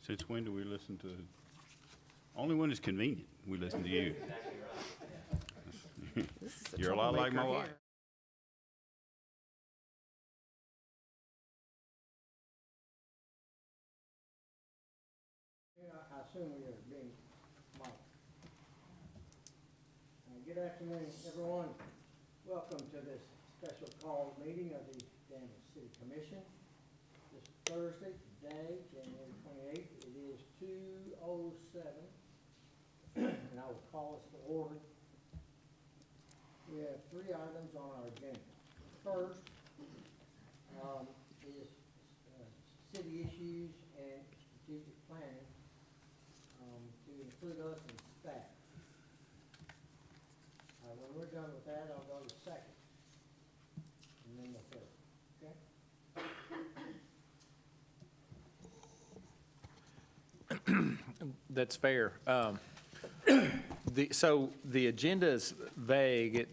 Since when do we listen to, only when it's convenient, we listen to you. This is a You're a lot like my troublemaker wife. here. I assume we are being mic'd. Good afternoon, everyone. Welcome to this special call meeting of the Daniels City Commission. This Thursday, today, January 28th, it is 2:07, and I will call us to order. We have three items on our agenda. First is city issues and strategic planning to include us and staff. When we're done with that, I'll go to second, and then the third, okay? That's fair. So the agenda is vague,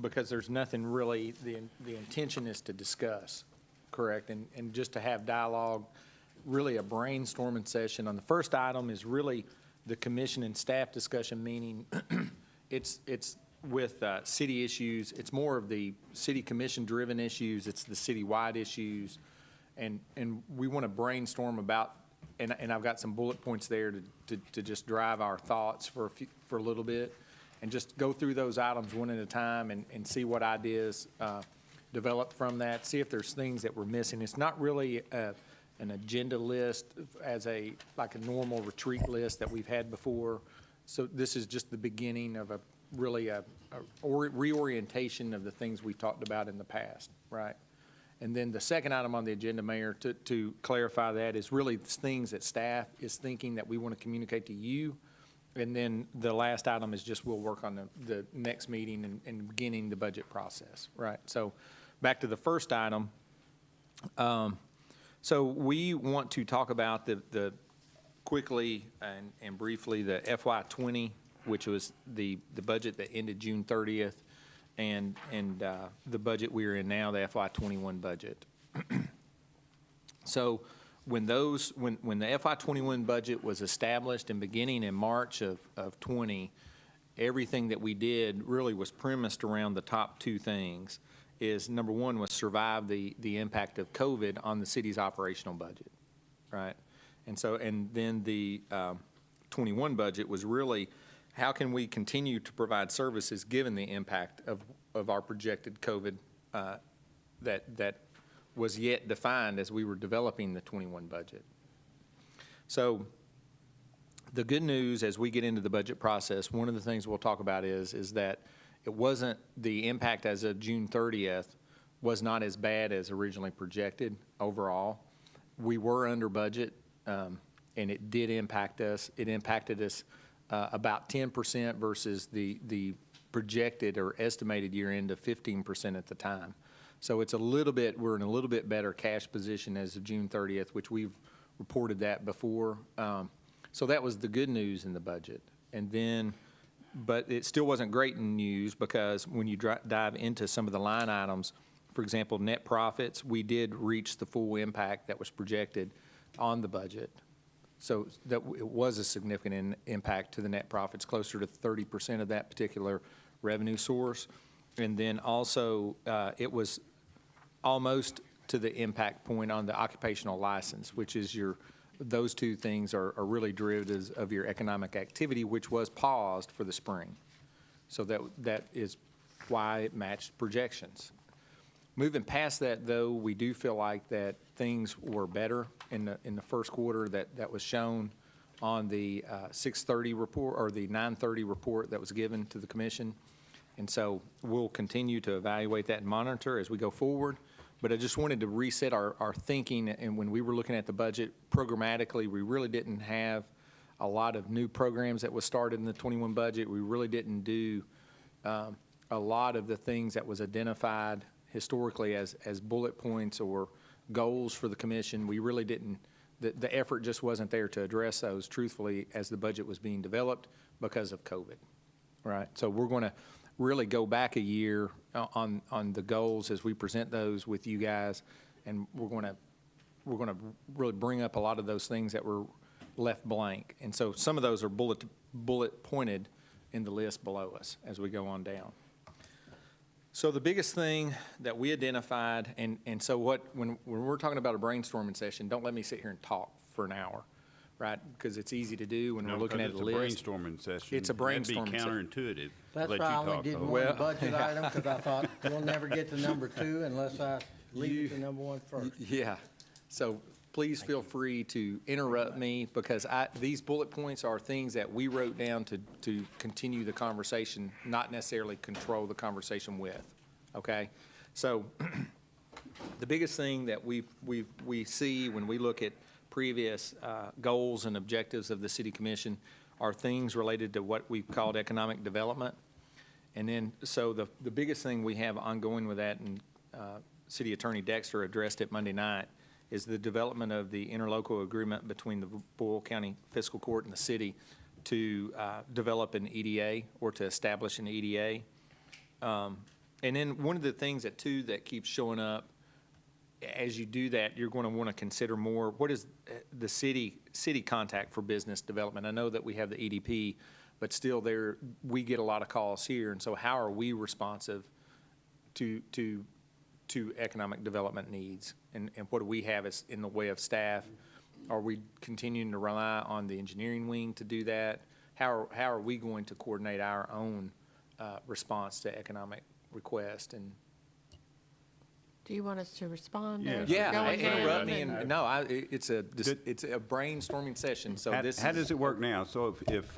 because there's nothing really, the intention is to discuss, correct? And just to have dialogue, really a brainstorming session. On the first item is really the commission and staff discussion, meaning it's with city issues. It's more of the city commission-driven issues. It's the city-wide issues. And we want to brainstorm about, and I've got some bullet points there to just drive our thoughts for a little bit, and just go through those items one at a time and see what ideas develop from that, see if there's things that we're missing. It's not really an agenda list as like a normal retreat list that we've had before. So this is just the beginning of a reorientation of the things we've talked about in the past, right? And then the second item on the agenda, Mayor, to clarify that, is really things that staff is thinking that we want to communicate to you. And then the last item is just we'll work on the next meeting and beginning the budget process, right? So back to the first item. So we want to talk about the quickly and briefly the FY20, which was the budget that ended June 30th, and the budget we're in now, the FY21 budget. So when the FY21 budget was established and beginning in March of 20, everything that we did really was premised around the top two things. Is number one was survive the impact of COVID on the city's operational budget, right? And then the 21 budget was really, how can we continue to provide services given the impact of our projected COVID that was yet defined as we were developing the 21 budget. So the good news as we get into the budget process, one of the things we'll talk about is that it wasn't, the impact as of June 30th was not as bad as originally projected overall. We were under budget, and it did impact us. It impacted us about 10% versus the projected or estimated year end of 15% at the time. So it's we're in a little bit better cash position as of June 30th, which we've reported that before. So that was the good news in the budget. And then, but it still wasn't great news, because when you dive into some of the line items, for example, net profits, we did reach the full impact that was projected on the budget. So that it was a significant impact to the net profits, closer to 30% of that particular revenue source. And then also it was almost to the impact point on the occupational license, which is those two things are really derivatives of your economic activity, which was paused for the spring. So that is why it matched projections. Moving past that, though, we do feel like that things were better in the first quarter that was shown on the 6:30 report, or the 9:30 report that was given to the commission. And so we'll continue to evaluate that and monitor as we go forward. But I just wanted to reset our thinking, and when we were looking at the budget programmatically, we really didn't have a lot of new programs that was started in the 21 budget. We really didn't do a lot of the things that was identified historically as bullet points or goals for the commission. We really didn't, the effort just wasn't there to address those truthfully as the budget was being developed because of COVID, right? So we're going to really go back a year on the goals as we present those with you guys, and we're going to really bring up a lot of those things that were left blank. And so some of those are bullet pointed in the list below us as we go on down. So the biggest thing that we identified, and so when we're talking about a brainstorming session, don't let me sit here and talk for an hour, right? Because it's easy to do when we're looking at a list. It's a brainstorming session. It's a brainstorming That'd session. be counterintuitive. That's Let why I you only talk did the one whole- Well- budget item, because I thought we'll never get to number 2 unless I leave it to number 1 first. Yeah, so please feel free to interrupt me, because these bullet points are things that we wrote down to continue the conversation, not necessarily control the conversation with, okay? So the biggest thing that we see when we look at previous goals and objectives of the city commission are things related to what we've called economic development. And then, so the biggest thing we have ongoing with that, and City Attorney Dexter addressed it Monday night, is the development of the interlocal agreement between the Boyle County Fiscal Court and the city to develop an EDA or to establish an EDA. And then one of the things that keeps showing up, as you do that, you're going to want to consider more, what is the city contact for business development? I know that we have the EDP, but still we get a lot of calls here, and so how are we responsive to economic development needs? And what do we have as in the way of staff? Are we continuing to rely on the engineering wing to do that? How are we going to coordinate our own response to economic request? And Do you want us to respond? Yeah. or yeah, go ahead interrupt me, and- and no, it's a brainstorming session. So How this does it work now? So if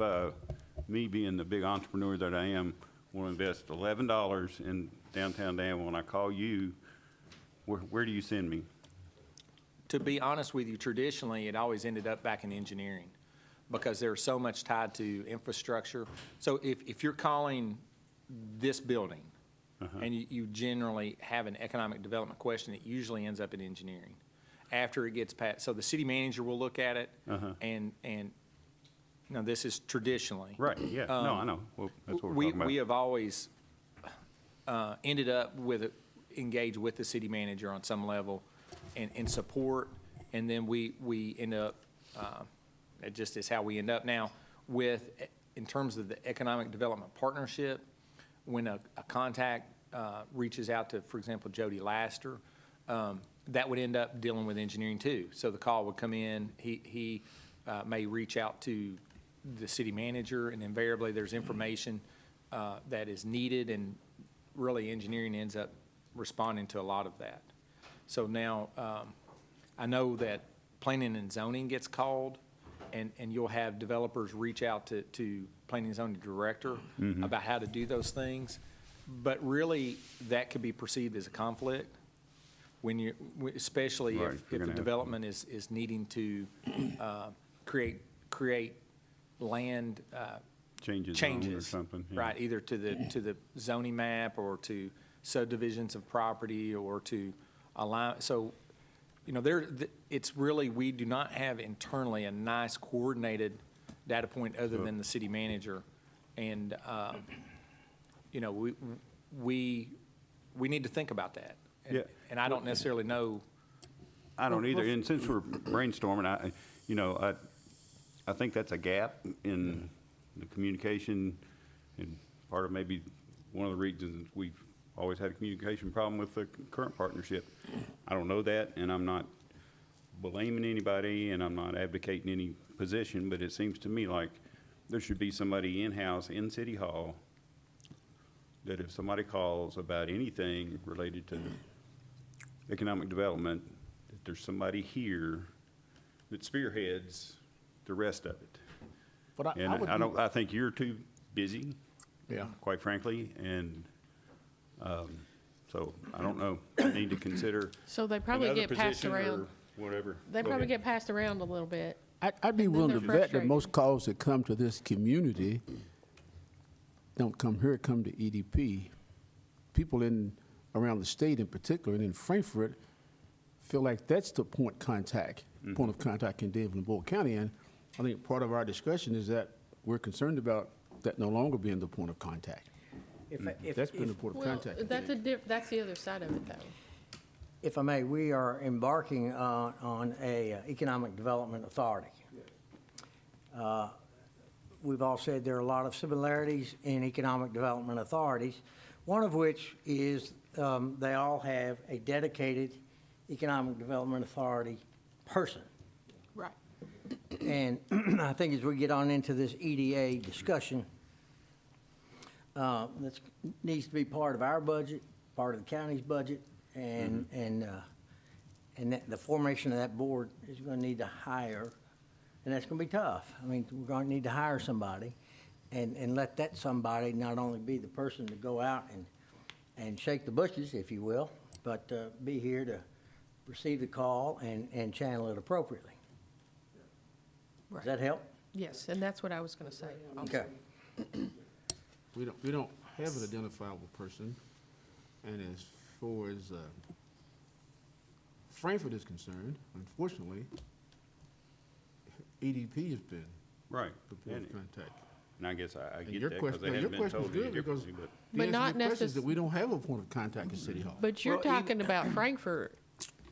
me being the big entrepreneur that I am, want to invest $11 in downtown Danville, when I call you, where do you send me? To be honest with you, traditionally, it always ended up back in engineering, because there's so much tied to infrastructure. So if you're calling this building, and you generally have an economic development question, it usually ends up in engineering. After it gets passed, so the city manager will look at it, and this is traditionally. Right, yeah, no, I know. Well, that's what we're talking about. We have always ended up engaged with the city manager on some level and support, and then we end up, it just is how we end up now in terms of the economic development partnership. When a contact reaches out to, for example, Jody Laster, that would end up dealing with engineering too. So the call would come in, he may reach out to the city manager, and invariably there's information that is needed, and really engineering ends up responding to a lot of that. So now, I know that planning and zoning gets called, and you'll have developers reach out to planning and zoning director about how to do those things. But really, that could be perceived as a conflict when especially Right, if you're the gonna have- development is needing to create land Changes or something. yeah. right, either to the zoning map or to subdivisions of property or to allow, so, it's really, we do not have internally a nice coordinated data point other than the city manager. And, we need to think about that. Yeah. And I don't necessarily know. I don't either, and since we're brainstorming, I think that's a gap in the communication, and part of maybe one of the reasons we've always had a communication problem with the current partnership. I don't know that, and I'm not blaming anybody, and I'm not advocating any position, but it seems to me like there should be somebody in-house in City Hall that if somebody calls about anything related to economic development, that there's somebody here that spearheads the rest of it. But And I think you're too busy, Yeah. quite frankly, and so I don't know. I need to consider So they probably another get passed position around. or whatever. They Go probably ahead. get passed around a little bit. I'd be And then willing to they're bet that frustrated. most calls that come to this community don't come here, come to EDP. People around the state in particular, and in Frankfurt, feel like that's the point of contact in Danville and Boyle County. And I think part of our discussion is that we're concerned about that no longer being the point of contact. That's been the point of Well, contact. that's the other side of it, though. If I may, we are embarking on a economic development authority. We've all said there are a lot of similarities in economic development authorities, one of which is they all have a dedicated economic development authority person. Right. And I think as we get on into this EDA discussion, that needs to be part of our budget, part of the county's budget, and the formation of that board is going to need to hire, and that's going to be tough. I mean, we're going to need to hire somebody and let that somebody not only be the person to go out and shake the bushes, if you will, but be here to receive the call and channel it appropriately. Does that help? Yes, and that's what I was going to say. also. Okay. We don't have an identifiable person, and as far as Frankfurt is concerned, unfortunately, EDP has been Right. the point of contact. And I guess I And get your that because question, they your haven't been question is told any good because differently, But the answer to not your question is necess- that we don't have a point of contact in City Hall. But you're Well, even- talking about Frankfurt.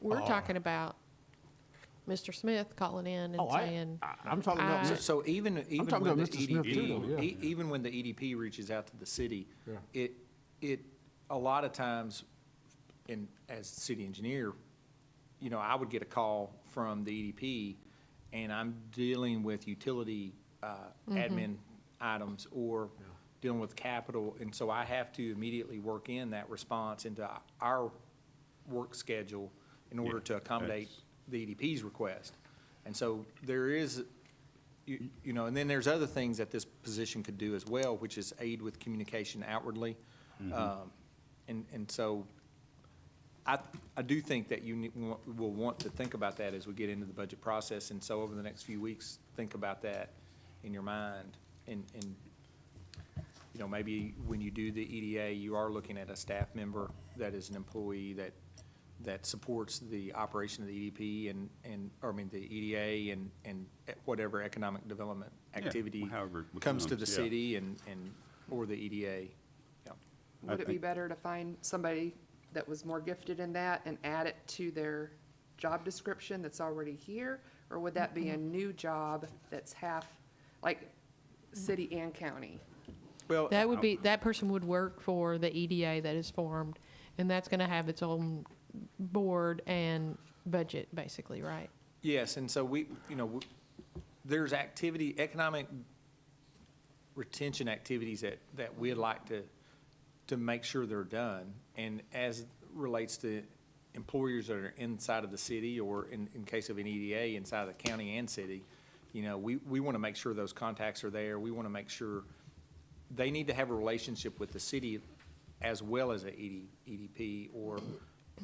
We're talking about Mr. Smith calling in and saying, I'm talking about, I- So even talking when about the Mr. Smith too, though, yeah. even when the EDP reaches out to the city, Yeah. it, a lot of times, as city engineer, you know, I would get a call from the EDP, and I'm dealing with utility admin items or dealing with capital, and so I have to immediately work in that response into our work schedule in order to accommodate the EDP's request. And so there is, you know, and then there's other things that this position could do as well, which is aid with communication outwardly. And so I do think that you will want to think about that as we get into the budget process. And so over the next few weeks, think about that in your mind. And you know, maybe when you do the EDA, you are looking at a staff member that is an employee that supports the operation of the EDP or I mean, the EDA and whatever economic development activity however it comes to the becomes, yeah. city or the EDA. Yeah. Would it be better to find somebody that was more gifted in that and add it to their job description that's already here? Or would that be a new job that's half, like, city and county? Well, that would be, that person would work for the EDA that is formed, and that's going to have its own board and budget, basically, right? yes, and so we, you know, there's economic retention activities that we'd like to make sure they're done. And as relates to employers that are inside of the city or in case of an EDA, inside of the county and city, you know, we want to make sure those contacts are there. We want to make sure they need to have a relationship with the city as well as a EDP or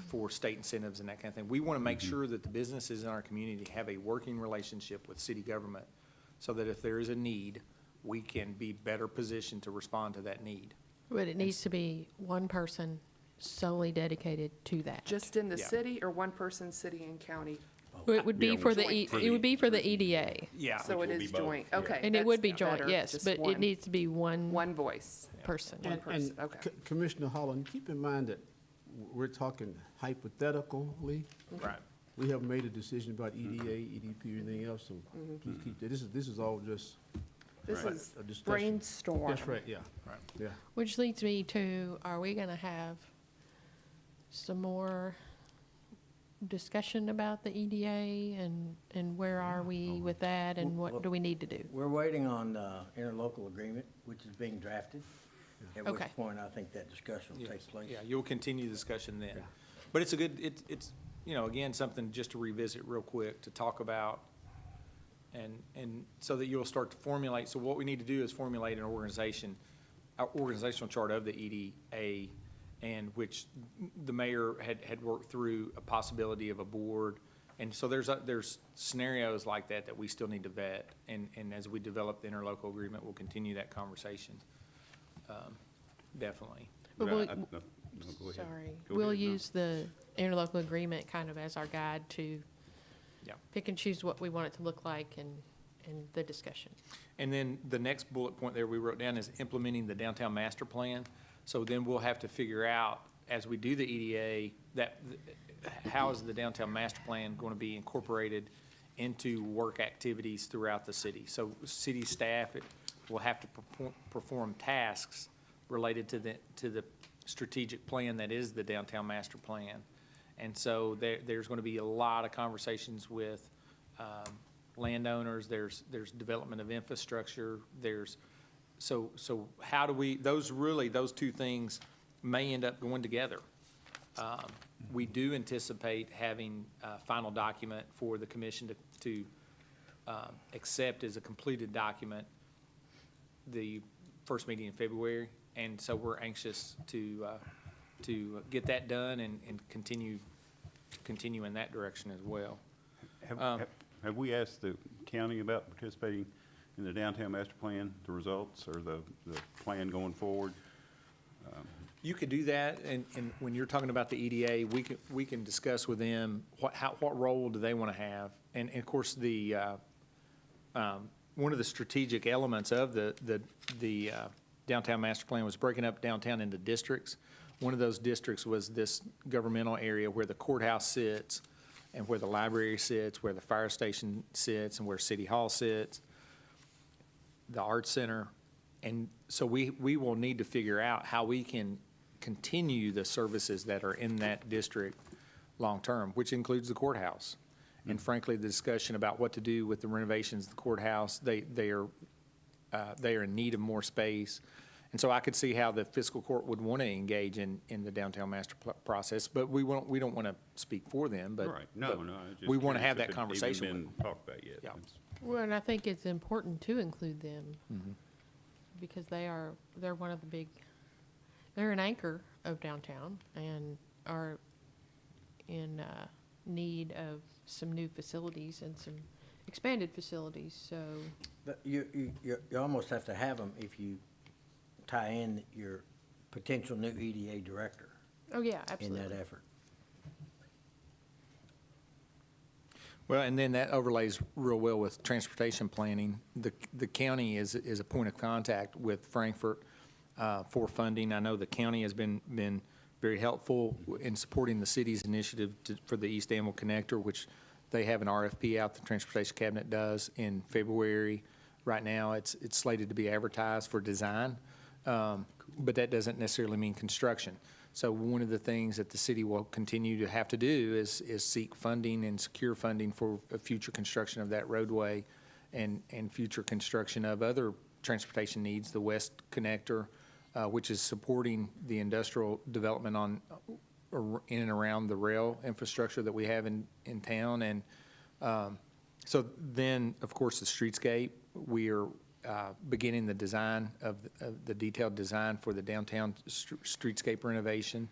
for state incentives and that kind of thing. We want to make sure that the businesses in our community have a working relationship with city government so that if there is a need, we can be better positioned to respond to that need. But it needs to be one person solely dedicated to that. Just in the Yeah. city or one person, city and county? It would be Yeah, for the, joint. it would be for the EDA, Yeah. So which it will be is both, joint, yeah. okay. and it would be that's joint, better, yes, just but it one- needs to be one One voice. person. And person, okay. Commissioner Holland, keep in mind that we're talking hypothetically. Right. We haven't made a decision about EDA, EDP, or anything else, so please keep that. This is all just This Right. is a discussion. brainstorm. That's right, yeah. Right. Yeah. Which leads me to, are we going to have some more discussion about the EDA and where are we with that and what do we need to do? We're waiting on interlocal agreement, which is being drafted, at which Okay. point I think that discussion will take place. Yeah, you'll continue the discussion then. But it's a good, it's, you know, again, something just to revisit real quick, to talk about, and so that you'll start to formulate. So what we need to do is formulate an organizational chart of the EDA, and which the mayor had worked through a possibility of a board. And so there's scenarios like that we still need to vet. And as we develop the interlocal agreement, we'll continue that conversation. Definitely. But But we'll- no, go ahead. Sorry, Go we'll ahead, no. use the interlocal agreement kind of as our guide to Yeah. pick and choose what we want it to look like and the discussion. And then the next bullet point there we wrote down is implementing the downtown master plan. So then we'll have to figure out, as we do the EDA, how is the downtown master plan going to be incorporated into work activities throughout the city. So city staff will have to perform tasks related to the strategic plan that is the downtown master plan. And so there's going to be a lot of conversations with landowners. There's development of infrastructure. So how do we, those two things may end up going together. We do anticipate having a final document for the commission to accept as a completed document the first meeting in February. And so we're anxious to get that done and continue in that direction as well. Have we asked the county about participating in the downtown master plan, the results or the plan going forward? You could do that, and when you're talking about the EDA, we can discuss with them what role do they want to have. And of course, the one of the strategic elements of the downtown master plan was breaking up downtown into districts. One of those districts was this governmental area where the courthouse sits and where the library sits, where the fire station sits, and where City Hall sits, the Arts Center. And so we will need to figure out how we can continue the services that are in that district long-term, which includes the courthouse. And frankly, the discussion about what to do with the renovations of the courthouse, they are in need of more space. And so I could see how the fiscal court would want to engage in the downtown master process, but we don't want to speak for them, but. Right, no, but no. I was just we want to curious have if that it conversation even with been talked about yet. Yeah. That's- Well, and I think it's important to include them because they're one of the big, they're an anchor of downtown and are in need of some new facilities and some expanded facilities, so. But you almost have to have them if you tie in your potential new EDA director Oh, yeah, in absolutely. that effort. Well, and then that overlays real well with transportation planning. The county is a point of contact with Frankfurt for funding. I know the county has been very helpful in supporting the city's initiative for the East Danville Connector, which they have an RFP out, the Transportation Cabinet does, in February. Right now, it's slated to be advertised for design, but that doesn't necessarily mean construction. So one of the things that the city will continue to have to do is seek funding and secure funding for a future construction of that roadway and future construction of other transportation needs, the West Connector, which is supporting the industrial development in and around the rail infrastructure that we have in town. And so then, of course, the streetscape, we are beginning the design of the detailed design for the downtown streetscape renovation.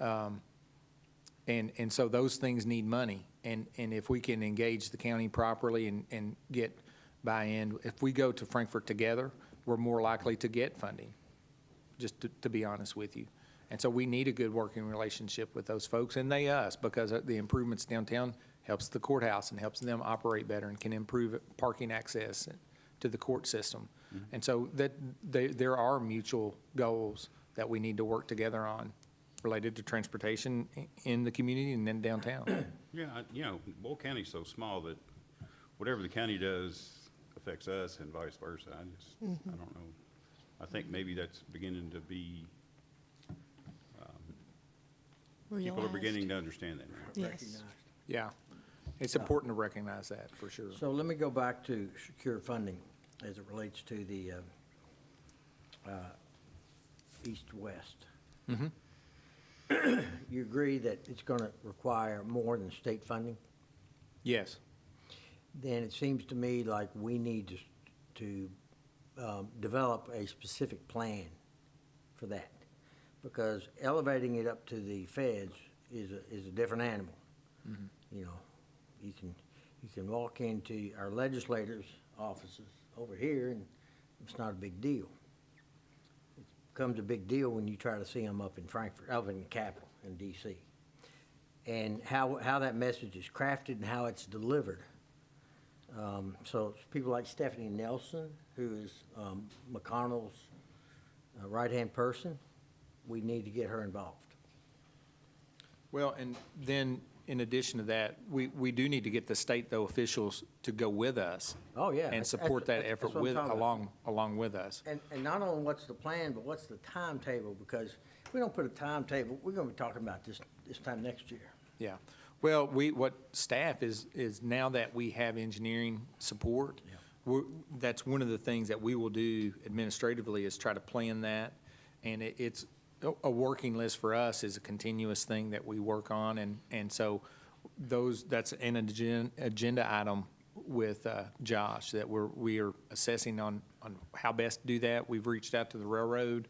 And so those things need money. And if we can engage the county properly and get buy-in, if we go to Frankfurt together, we're more likely to get funding, just to be honest with you. And so we need a good working relationship with those folks, and they us, because the improvements downtown helps the courthouse and helps them operate better and can improve parking access to the court system. And so there are mutual goals that we need to work together on related to transportation in the community and then downtown. Yeah, Boyle County's so small that whatever the county does affects us and vice versa. I don't know. I think maybe that's beginning to be, people are beginning to understand that now. Yes. Yeah, it's important to recognize that, for sure. So let me go back to secure funding as it relates to the east-west. You agree that it's going to require more than state funding? Yes. Then it seems to me like we need to develop a specific plan for that, because elevating it up to the feds is a different animal. You know, you can walk into our legislators' offices over here, and it's not a big deal. It becomes a big deal when you try to see them up in Frankfurt, up in the Capitol in D.C. And how that message is crafted and how it's delivered. So it's people like Stephanie Nelson, who is McConnell's right-hand person. We need to get her involved. Well, and then in addition to that, we do need to get the state, though, officials to go with us. Oh, yeah. And support that That's effort what I'm with, talking about. along with us. And not only what's the plan, but what's the timetable? Because if we don't put a timetable, we're gonna be talking about this time next year. Yeah. Well, what staff is now that we have engineering support, that's one of the things that we will do administratively is try to plan that. And it's a working list for us is a continuous thing that we work on. And so that's an agenda item with Josh that we are assessing on how best to do that. We've reached out to the railroad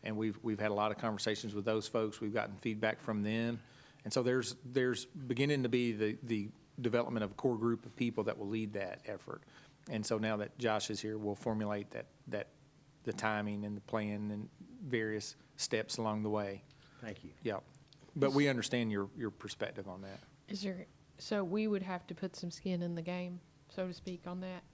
and we've had a lot of conversations with those folks. We've gotten feedback from them. And so there's beginning to be the development of a core group of people that will lead that effort. And so now that Josh is here, we'll formulate the timing and the plan and various steps along the way. Thank you. Yeah. But we understand your perspective on that. So we would have to put some skin in the game, so to speak, on that?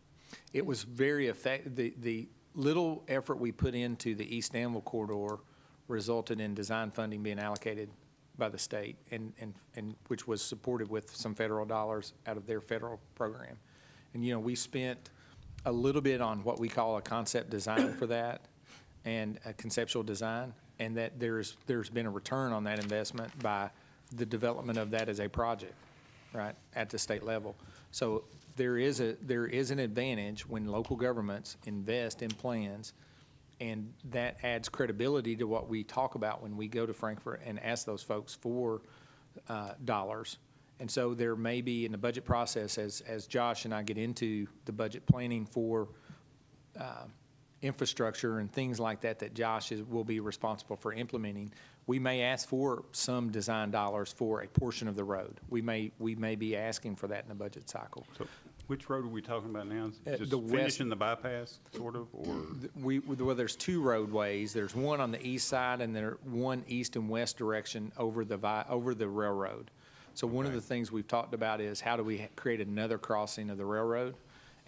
It was very effective. The little effort we put into the East Danville corridor resulted in design funding being allocated by the state and which was supported with some federal dollars out of their federal program. And, we spent a little bit on what we call a concept design for that and a conceptual design, and that there's been a return on that investment by the development of that as a project, right, at the state level. So there is an advantage when local governments invest in plans, and that adds credibility to what we talk about when we go to Frankfurt and ask those folks for dollars. And so there may be in the budget process, as Josh and I get into the budget planning for infrastructure and things like that Josh will be responsible for implementing, we may ask for some design dollars for a portion of the road. We may be asking for that in the budget cycle. So which road are we talking about now? Just the west- finishing the bypass, sort of, or? Well, there's two roadways. There's one on the east side and there one east and west direction over the railroad. So one of the things we've talked about is how do we create another crossing of the railroad?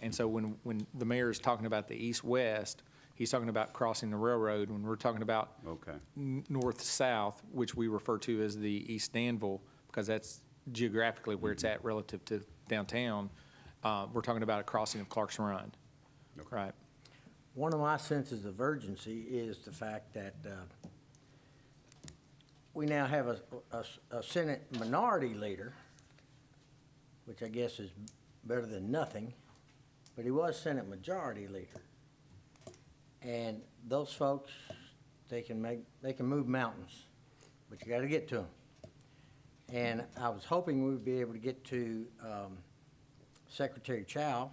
And so when the mayor is talking about the east-west, he's talking about crossing the railroad. When we're talking about Okay. north-south, which we refer to as the East Danville, because that's geographically where it's at relative to downtown, we're talking about a crossing of Clark's Run, right? One of my senses of urgency is the fact that we now have a Senate minority leader, which I guess is better than nothing, but he was Senate majority leader. And those folks, they can move mountains, but you gotta get to them. And I was hoping we would be able to get to Secretary Chow,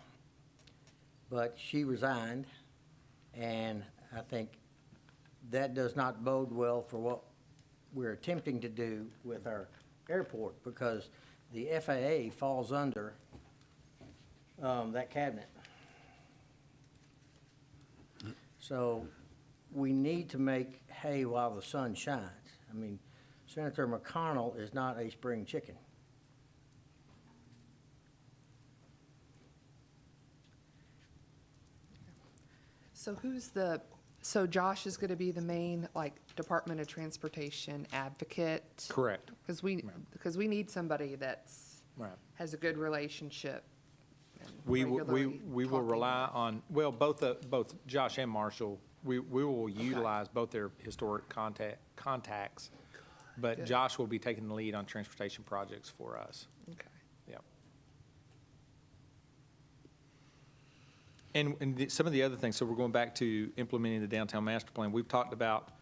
but she resigned, and I think that does not bode well for what we're attempting to do with our airport, because the FAA falls under that cabinet. So we need to make hay while the sun shines. I mean, Senator McConnell is not a spring chicken. So Josh is gonna be the main, Department of Transportation advocate? Correct. Because we need somebody that's, Right. has a good relationship. and We will regularly talking. rely on, well, both Josh and Marshall, we will utilize both their historic contacts, but Good. Josh will be taking the lead on transportation projects for us. Okay. Yep. And some of the other things, so we're going back to implementing the downtown master plan. We've talked about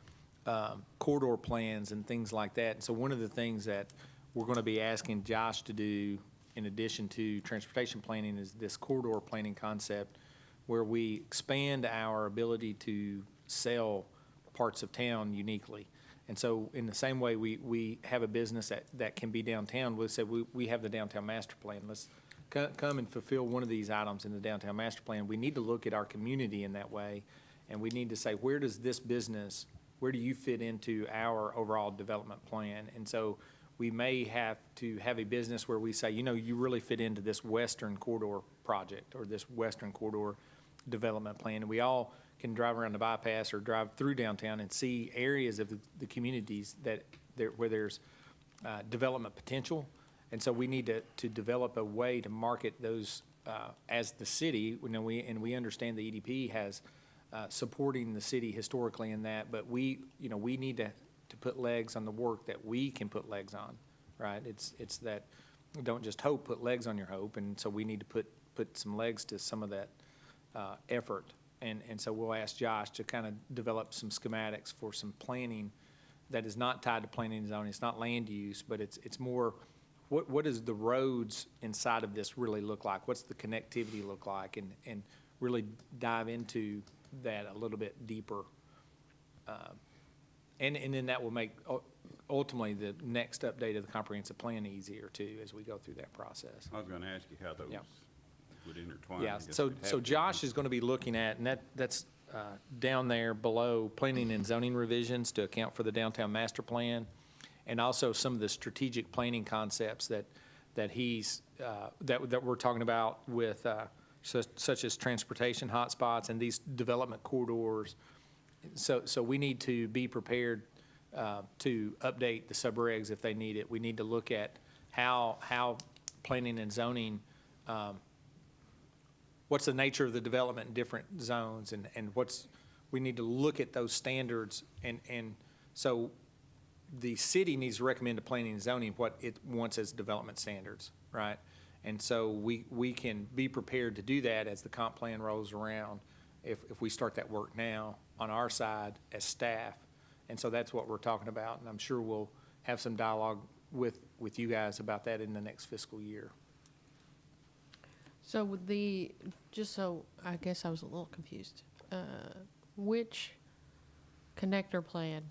corridor plans and things like that. And so one of the things that we're going to be asking Josh to do in addition to transportation planning is this corridor planning concept where we expand our ability to sell parts of town uniquely. And so in the same way we have a business that can be downtown, we'll say we have the downtown master plan. Let's come and fulfill one of these items in the downtown master plan. We need to look at our community in that way, and we need to say, where does this business, where do you fit into our overall development plan? And so we may have to have a business where we say, you really fit into this western corridor project or this western corridor development plan. And we all can drive around the bypass or drive through downtown and see areas of the communities where there's development potential, And so we need to develop a way to market those as the city. We understand the EDP has supporting the city historically in that, but we need to put legs on the work that we can put legs on, right? It's that, don't just hope, put legs on your hope, and so we need to put some legs to some of that effort. And so we'll ask Josh to kind of develop some schematics for some planning that is not tied to planning and zoning. It's not land use, but it's more, what does the roads inside of this really look like? What's the connectivity look like? And really dive into that a little bit deeper. And then that will make ultimately the next update of the comprehensive plan easier too, as we go through that process. I was gonna ask you how those Yeah. would intertwine. Yeah, I guess so we'd have so to. Josh is going to be looking at, and that's down there below, planning and zoning revisions to account for the downtown master plan, and also some of the strategic planning concepts that he's that we're talking about with such as transportation hotspots and these development corridors. So we need to be prepared to update the subregs if they need it. We need to look at how planning and zoning, what's the nature of the development in different zones, and we need to look at those standards, and so the city needs to recommend to planning and zoning what it wants as development standards, right? And so we can be prepared to do that as the comp plan rolls around, if we start that work now on our side as staff. And so that's what we're talking about, and I'm sure we'll have some dialogue with you guys about that in the next fiscal year. So with just so, I guess I was a little confused. Which connector plan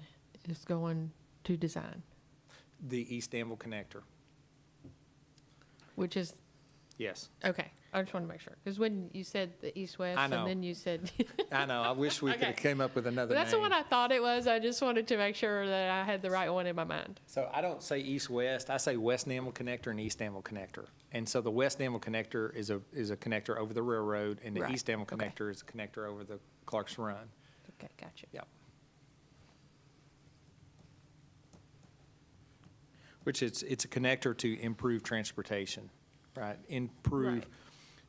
is going to design? The East Danville connector, Which is, yes. okay, I just want to make sure. Because when you said the east-west, I and know. then you said. I know, I wish we could have Okay. came up with another That's the name. one I thought it was. I just wanted to make sure that I had the right one in my mind. So I don't say east-west, I say West Danville connector and East Danville connector. And so the West Danville connector is a connector over the railroad, and the Right, East Danville okay. connector is a connector over the Clark's Run. Okay, gotcha. Yep. Which it's a connector to improve transportation, right? Improve, Right.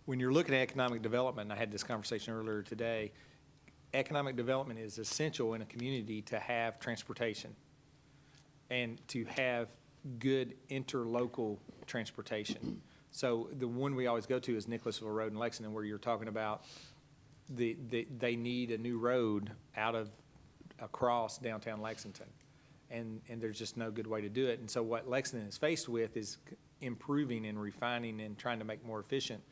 when you're looking at economic development, and I had this conversation earlier today, economic development is essential in a community to have transportation and to have good interlocal transportation. So the one we always go to is Nicholasville Road in Lexington, where you're talking about they need a new road across downtown Lexington. And there's just no good way to do it. And so what Lexington is faced with is improving and refining and trying to make more efficient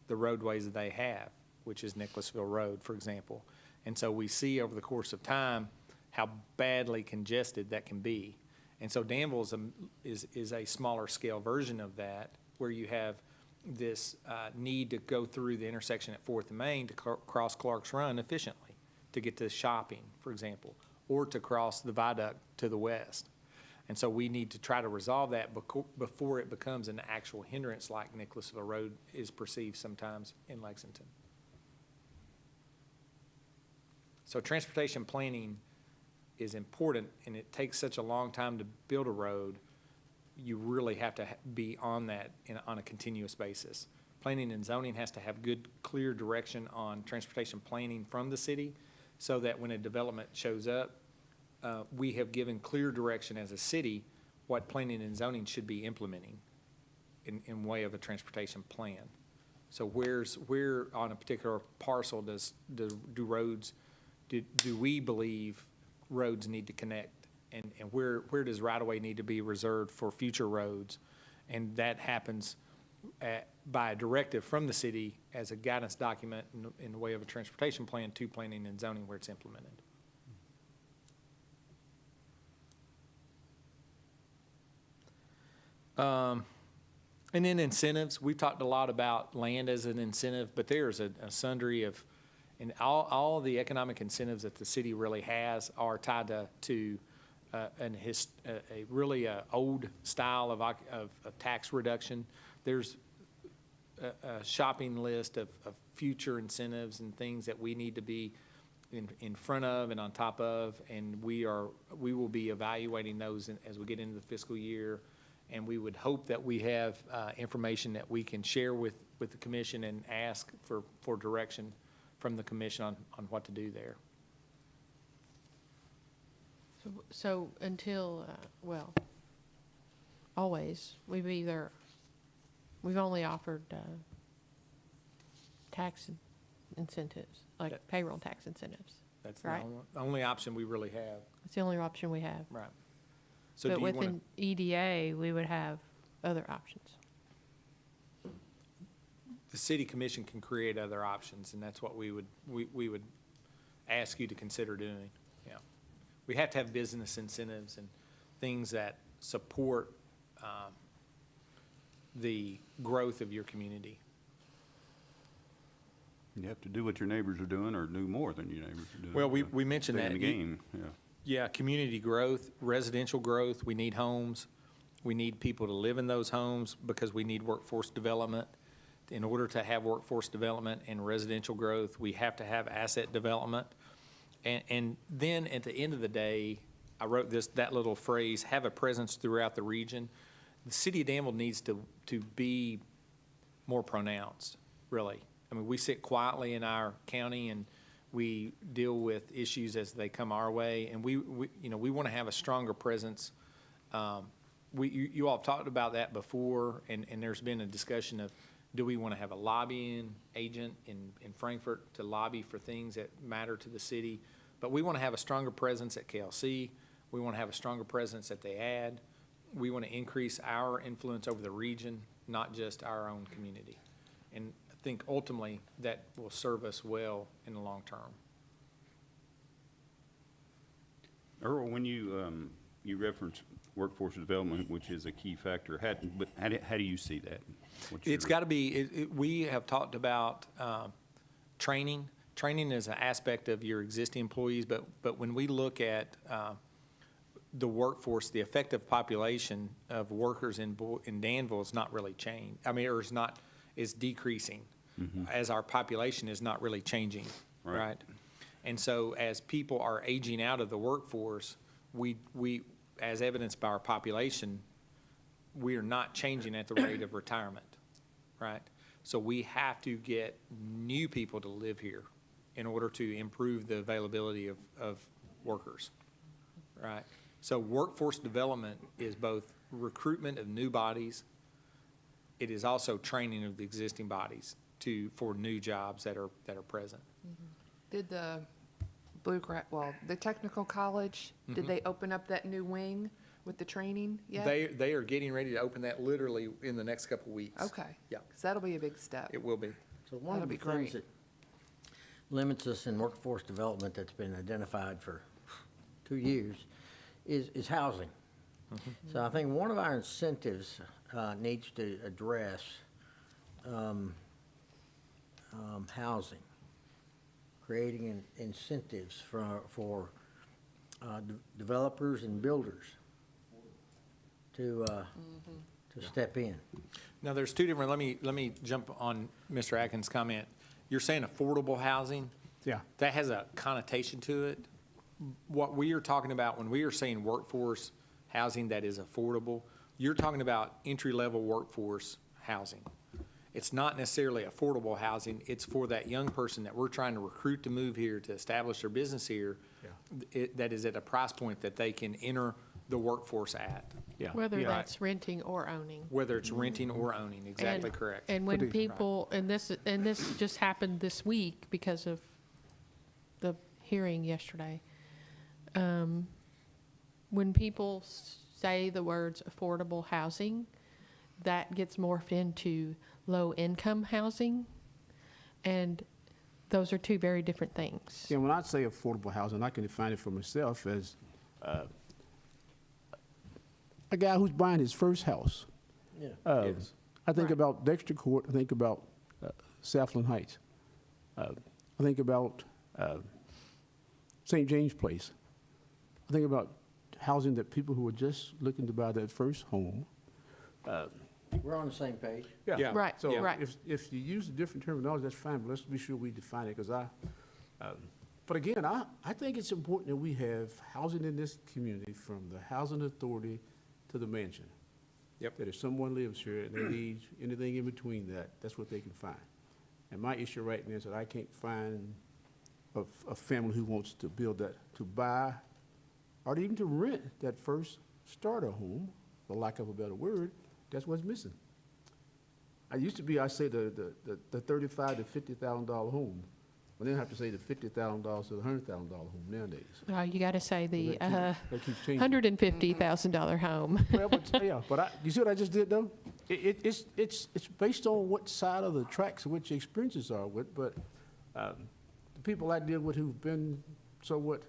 the roadways that they have, which is Nicholasville Road, for example. And so we see over the course of time how badly congested that can be. And so Danville is a smaller scale version of that, where you have this need to go through the intersection at 4th and Main to cross Clark's Run efficiently, to get to shopping, for example, or to cross the viaduct to the west. And so we need to try to resolve that before it becomes an actual hindrance like Nicholasville Road is perceived sometimes in Lexington. So transportation planning is important, and it takes such a long time to build a road. You really have to be on that on a continuous basis. Planning and zoning has to have good, clear direction on transportation planning from the city, so that when a development shows up, we have given clear direction as a city what planning and zoning should be implementing in way of a transportation plan. So where on a particular parcel do we believe roads need to connect, and where does right-of-way need to be reserved for future roads? And that happens by a directive from the city as a guidance document in the way of a transportation plan to planning and zoning where it's implemented. And then incentives, we've talked a lot about land as an incentive, but there's a sundry of, and all the economic incentives that the city really has are tied to a really old style of tax reduction. There's a shopping list of future incentives and things that we need to be in front of and on top of, and we will be evaluating those as we get into the fiscal year And we would hope that we have information that we can share with the commission and ask for direction from the commission on what to do there. So until, well, always, we've only offered tax incentives, like That- payroll tax incentives. That's the Right. only option we really have. It's the only option we have. Right. So But do you with want an EDA, we would have other options. the city commission can create other options, and that's what we would ask you to consider doing. Yeah. We have to have business incentives and things that support the growth of your community. You have to do what your neighbors are doing or do more than your neighbors are doing. Well, to we mentioned stay in that. the game, yeah. Yeah, community growth, residential growth, we need homes. We need people to live in those homes because we need workforce development. In order to have workforce development and residential growth, we have to have asset development. And then at the end of the day, I wrote that little phrase, have a presence throughout the region. The city of Danville needs to be more pronounced, really. I mean, we sit quietly in our county and we deal with issues as they come our way, and we want to have a stronger presence. You all have talked about that before, and there's been a discussion of, do we want to have a lobbying agent in Frankfurt to lobby for things that matter to the city? But we want to have a stronger presence at KLC. We want to have a stronger presence at the ad. We want to increase our influence over the region, not just our own community. And I think ultimately that will serve us well in the long term. Earl, when you reference workforce development, which is a key factor, how do you see that? It's got to be, we have talked about training. Training is an aspect of your existing employees, but when we look at the workforce, the effective population of workers in Danville is not really changed. I mean, is decreasing as our population is not really changing, right? And so as people are aging out of the workforce, we as evidenced by our population, we are not changing at the rate of retirement, right? So we have to get new people to live here in order to improve the availability of workers, right? So workforce development is both recruitment of new bodies. It is also training of the existing bodies for new jobs that are present. Did the the technical college, did they open up that new wing with the training yet? They are getting ready to open that literally in the next couple of weeks. Okay. Yeah, Because that'll be a big step. it will be. So one of That'll the be great. things that limits us in workforce development that's been identified for 2 years is housing. So I think one of our incentives needs to address housing, creating incentives for developers and builders to step in. Now, there's two different, let me jump on Mr. Atkins' comment. You're saying affordable housing? Yeah. That has a connotation to it. What we are talking about when we are saying workforce housing that is affordable, you're talking about entry-level workforce housing. It's not necessarily affordable housing. It's for that young person that we're trying to recruit to move here, to establish their business here, that is at a price point that they can enter the workforce at, Yeah. Whether yeah. that's renting or owning. whether it's renting or owning. Exactly And- correct. And when Could be. people, and this just happened this week because of the hearing yesterday. When people say the words affordable housing, that gets morphed into low-income housing, and those are two very different things. Yeah, when I say affordable housing, I can define it for myself as a guy who's buying his first house. Yeah. Yes. I think Right. about Dexter Court. I think about Southland Heights. I think about St. James Place. I think about housing that people who are just looking to buy their first home. We're on the same page. Yeah. Right, So right. if you use a different terminology, that's fine, but let's be sure we define it, because but again, I think it's important that we have housing in this community, from the housing authority to the mansion. Yep. That if someone lives here and they need anything in between that, that's what they can find. And my issue right now is that I can't find a family who wants to build that, to buy, or even to rent that first starter home, for lack of a better word. That's what's missing. I used to be, I say the $35,000 to $50,000 home. But then I have to say the $50,000 to the $100,000 home nowadays. You got to say the That keeps changing. $150,000 home. Well, but, yeah, but you see what I just did though? It's based on what side of the tracks which experiences are with, but the people I deal with who've been somewhat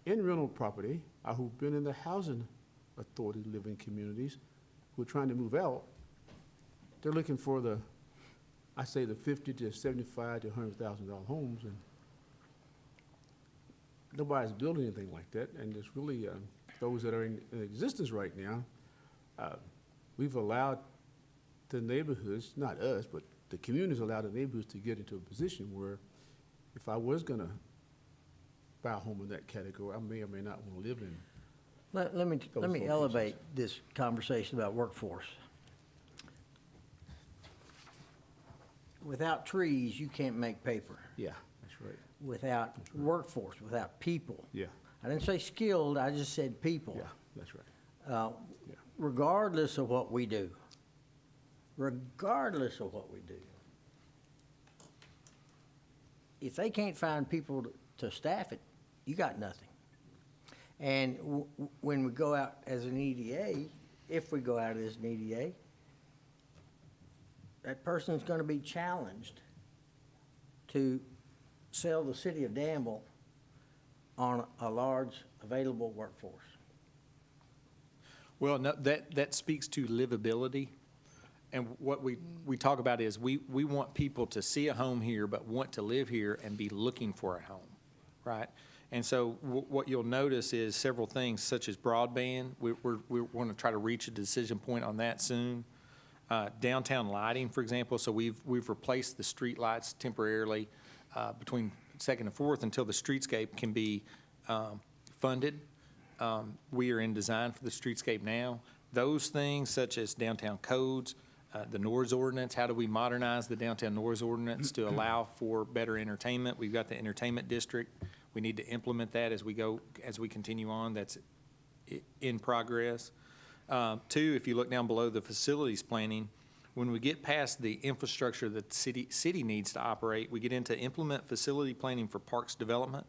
in rental property, or who've been in the housing authority living communities, who are trying to move out, they're looking for the, I say the $50,000 to $75,000 to $100,000 homes, and nobody's building anything like that. And it's really those that are in existence right now. We've allowed the neighborhoods, not us, but the communities allowed the neighborhoods to get into a position where if I was going to buy a home in that category, I may or may not want to live in. Let me locations. elevate this conversation about workforce. Without trees, you can't make paper. Yeah, that's right. Without workforce, without people. Yeah, I didn't say skilled, I just said people. yeah, that's right. Yeah. Regardless of what we do, if they can't find people to staff it, you got nothing. And when we go out as an EDA, if we go out as an EDA, that person's gonna be challenged to sell the city of Danville on a large available workforce. Well, no, that speaks to livability. And what we talk about is we want people to see a home here, but want to live here and be looking for a home, right? And so what you'll notice is several things such as broadband. We want to try to reach a decision point on that soon. Downtown lighting, for example, so we've replaced the street lights temporarily between Second and Fourth until the streetscape can be funded. We are in design for the streetscape now. Those things such as downtown codes, the noise ordinance, how do we modernize the downtown noise ordinance to allow for better entertainment? We've got the entertainment district. We need to implement that as we continue on. That's in progress. Two, if you look down below the facilities planning, when we get past the infrastructure that the city needs to operate, we get into implement facility planning for parks development.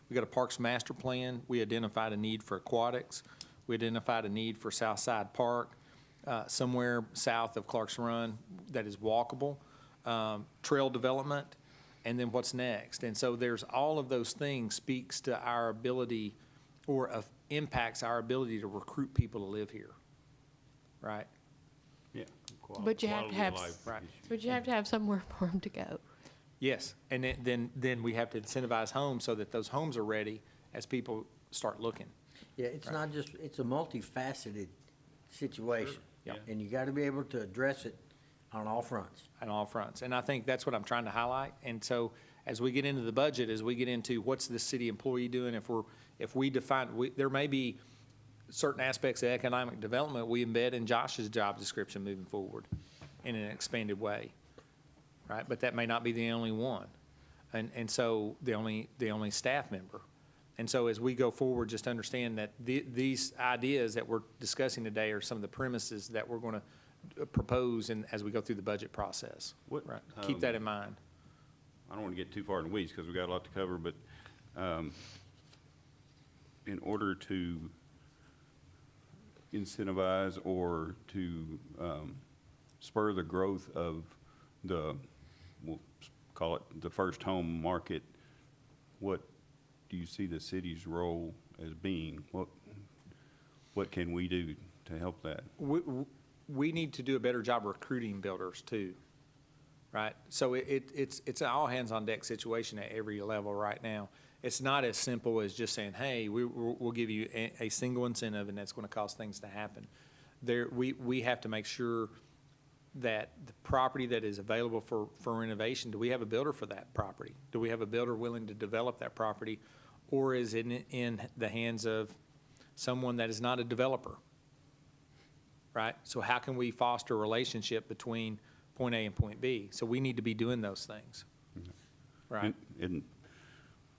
We got a parks master plan. We identified a need for aquatics. We identified a need for Southside Park, somewhere south of Clark's Run that is walkable, trail development, and then what's next. And so there's all of those things speaks to our ability or impacts our ability to recruit people to live here, right? Yeah. But you have to have, Right. but you have to have somewhere for them to go. Yes, and then we have to incentivize homes so that those homes are ready as people start looking. Yeah, it's not just, it's a multifaceted situation. Yeah. And you gotta be able to address it on all fronts. On all fronts. And I think that's what I'm trying to highlight. And so as we get into the budget, as we get into what's the city employee doing, if we define, there may be certain aspects of economic development we embed in Josh's job description moving forward in an expanded way, right? But that may not be the only one. And so the only staff member. And so as we go forward, just understand that these ideas that we're discussing today are some of the premises that we're going to propose as we go through the budget process. What, Right. Keep that in mind. I don't want to get too far in the weeds because we've got a lot to cover, but in order to incentivize or to spur the growth of the, we'll call it the first home market, what do you see the city's role as being? What can we do to help that? We need to do a better job recruiting builders too, right? So it's an all hands on deck situation at every level right now. It's not as simple as just saying, hey, we'll give you a single incentive and that's going to cause things to happen. We have to make sure that the property that is available for renovation, do we have a builder for that property? Do we have a builder willing to develop that property? Or is it in the hands of someone that is not a developer? right? So how can we foster a relationship between point A and point B? So we need to be doing those things, right? And,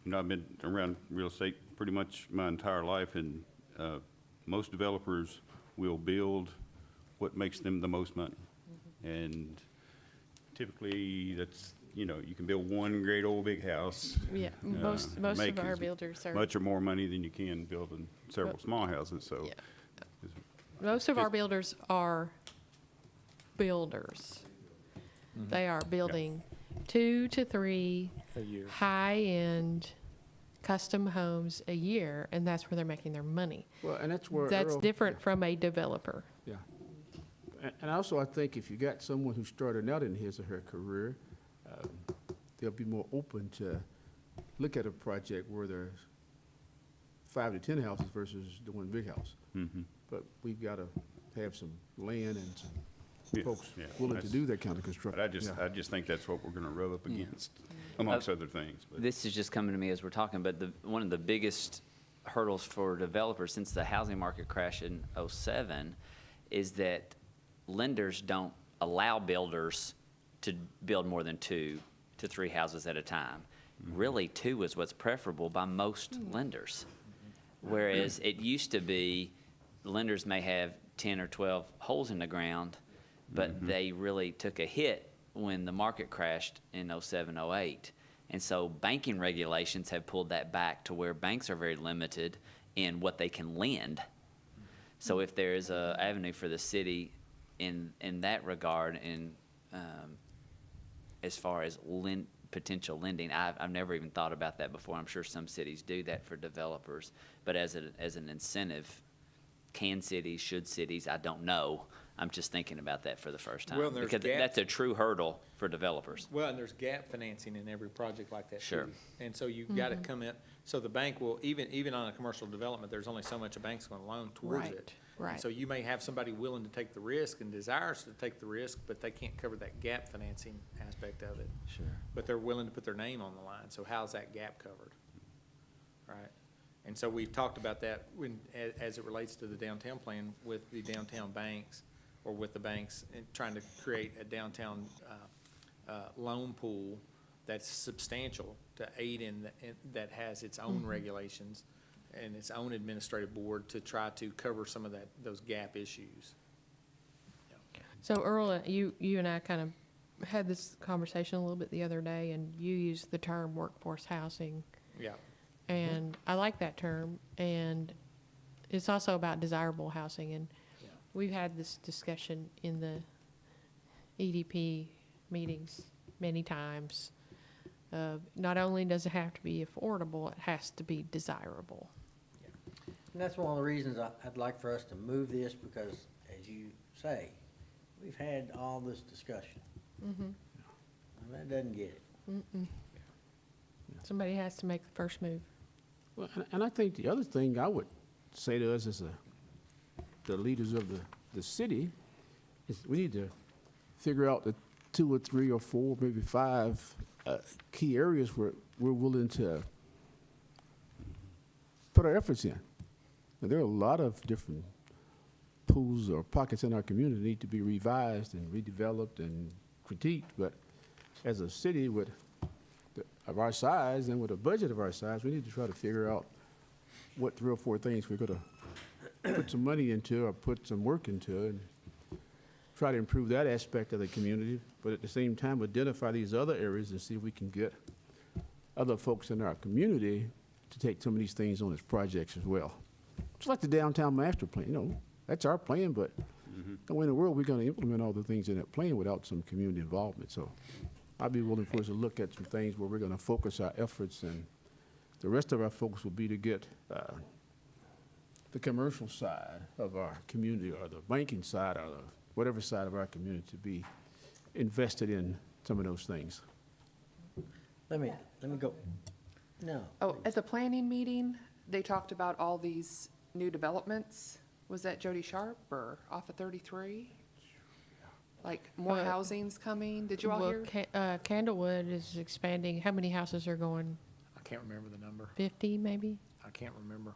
you know, I've been around real estate pretty much my entire life, and most developers will build what makes them the most money. And typically, that's, you know, you can build one great old big house. Yeah, most make of our as builders are. Much or more money than you can building several small houses, so. Yeah. Most of our builders are builders. They are building 2 to 3 A year. high-end custom homes a year, and that's where they're making their money. Well, and that's where That's Earl- different from a developer. Yeah. And also, I think if you got someone who's starting out in his or her career, they'll be more open to look at a project where there's 5 to 10 houses versus the one big house. Mhm. But we've got to have some land and some Yeah, folks yeah, willing to that's- do that kind of construction. But I just think that's what we're gonna rub up against, amongst other things. But This is just coming to me as we're talking, but one of the biggest hurdles for developers since the housing market crash in '07 is that lenders don't allow builders to build more than 2 to 3 houses at a time. Really, 2 is what's preferable by most lenders. Whereas it used to be, lenders may have 10 or 12 holes in the ground, but they really took a hit when the market crashed in '07, '08. And so banking regulations have pulled that back to where banks are very limited in what they can lend. So if there is a avenue for the city in that regard, and as far as potential lending, I've never even thought about that before. I'm sure some cities do that for developers, but as an incentive, can cities, should cities, I don't know. I'm just thinking about that for the first time. Well, there's because gaps. that's a true hurdle for developers. Well, and there's gap financing in every project like that, too. Sure. And so you've got to come in, so the bank will, even on a commercial development, there's only so much a bank's going to loan towards Right, it. right. And so you may have somebody willing to take the risk and desires to take the risk, but they can't cover that gap financing aspect of it. Sure. But they're willing to put their name on the line, so how's that gap covered? Right? And so we've talked about that as it relates to the downtown plan with the downtown banks, or with the banks, and trying to create a downtown loan pool that's substantial to aid that has its own regulations and its own administrative board to try to cover some of those gap issues. So Earl, you and I kind of had this conversation a little bit the other day, and you used the term workforce housing. Yeah. And I like that term, and it's also about desirable housing, and we've had this discussion in the EDP meetings many times. Not only does it have to be affordable, it has to be desirable. And that's one of the reasons I'd like for us to move this, because, as you say, we've had all this discussion. And that doesn't get it. Somebody has to make the first move. Well, and I think the other thing I would say to us as the leaders of the city is we need to figure out the 2 or 3 or 4, maybe 5 key areas where we're willing to put our efforts in. Now, there are a lot of different pools or pockets in our community that need to be revised and redeveloped and critiqued, but as a city of our size and with a budget of our size, we need to try to figure out what 3 or 4 things we're going to put some money into or put some work into and try to improve that aspect of the community, but at the same time identify these other areas and see if we can get other folks in our community to take some of these things on as projects as well. It's like the downtown master plan, you know, that's our plan, but no way in the world we're going to implement all the things in that plan without some community involvement. So I'd be willing for us to look at some things where we're going to focus our efforts, and the rest of our focus will be to get the commercial side of our community, or the banking side, or the whatever side of our community to be invested in some of those things. Let me go. No. Oh, at the planning meeting, they talked about all these new developments. Was that Jody Sharp or off of 33? Like more housing's coming? Did you all Well, hear? Candlewood is expanding. How many houses are going? I can't remember the number. 50, maybe? I can't remember.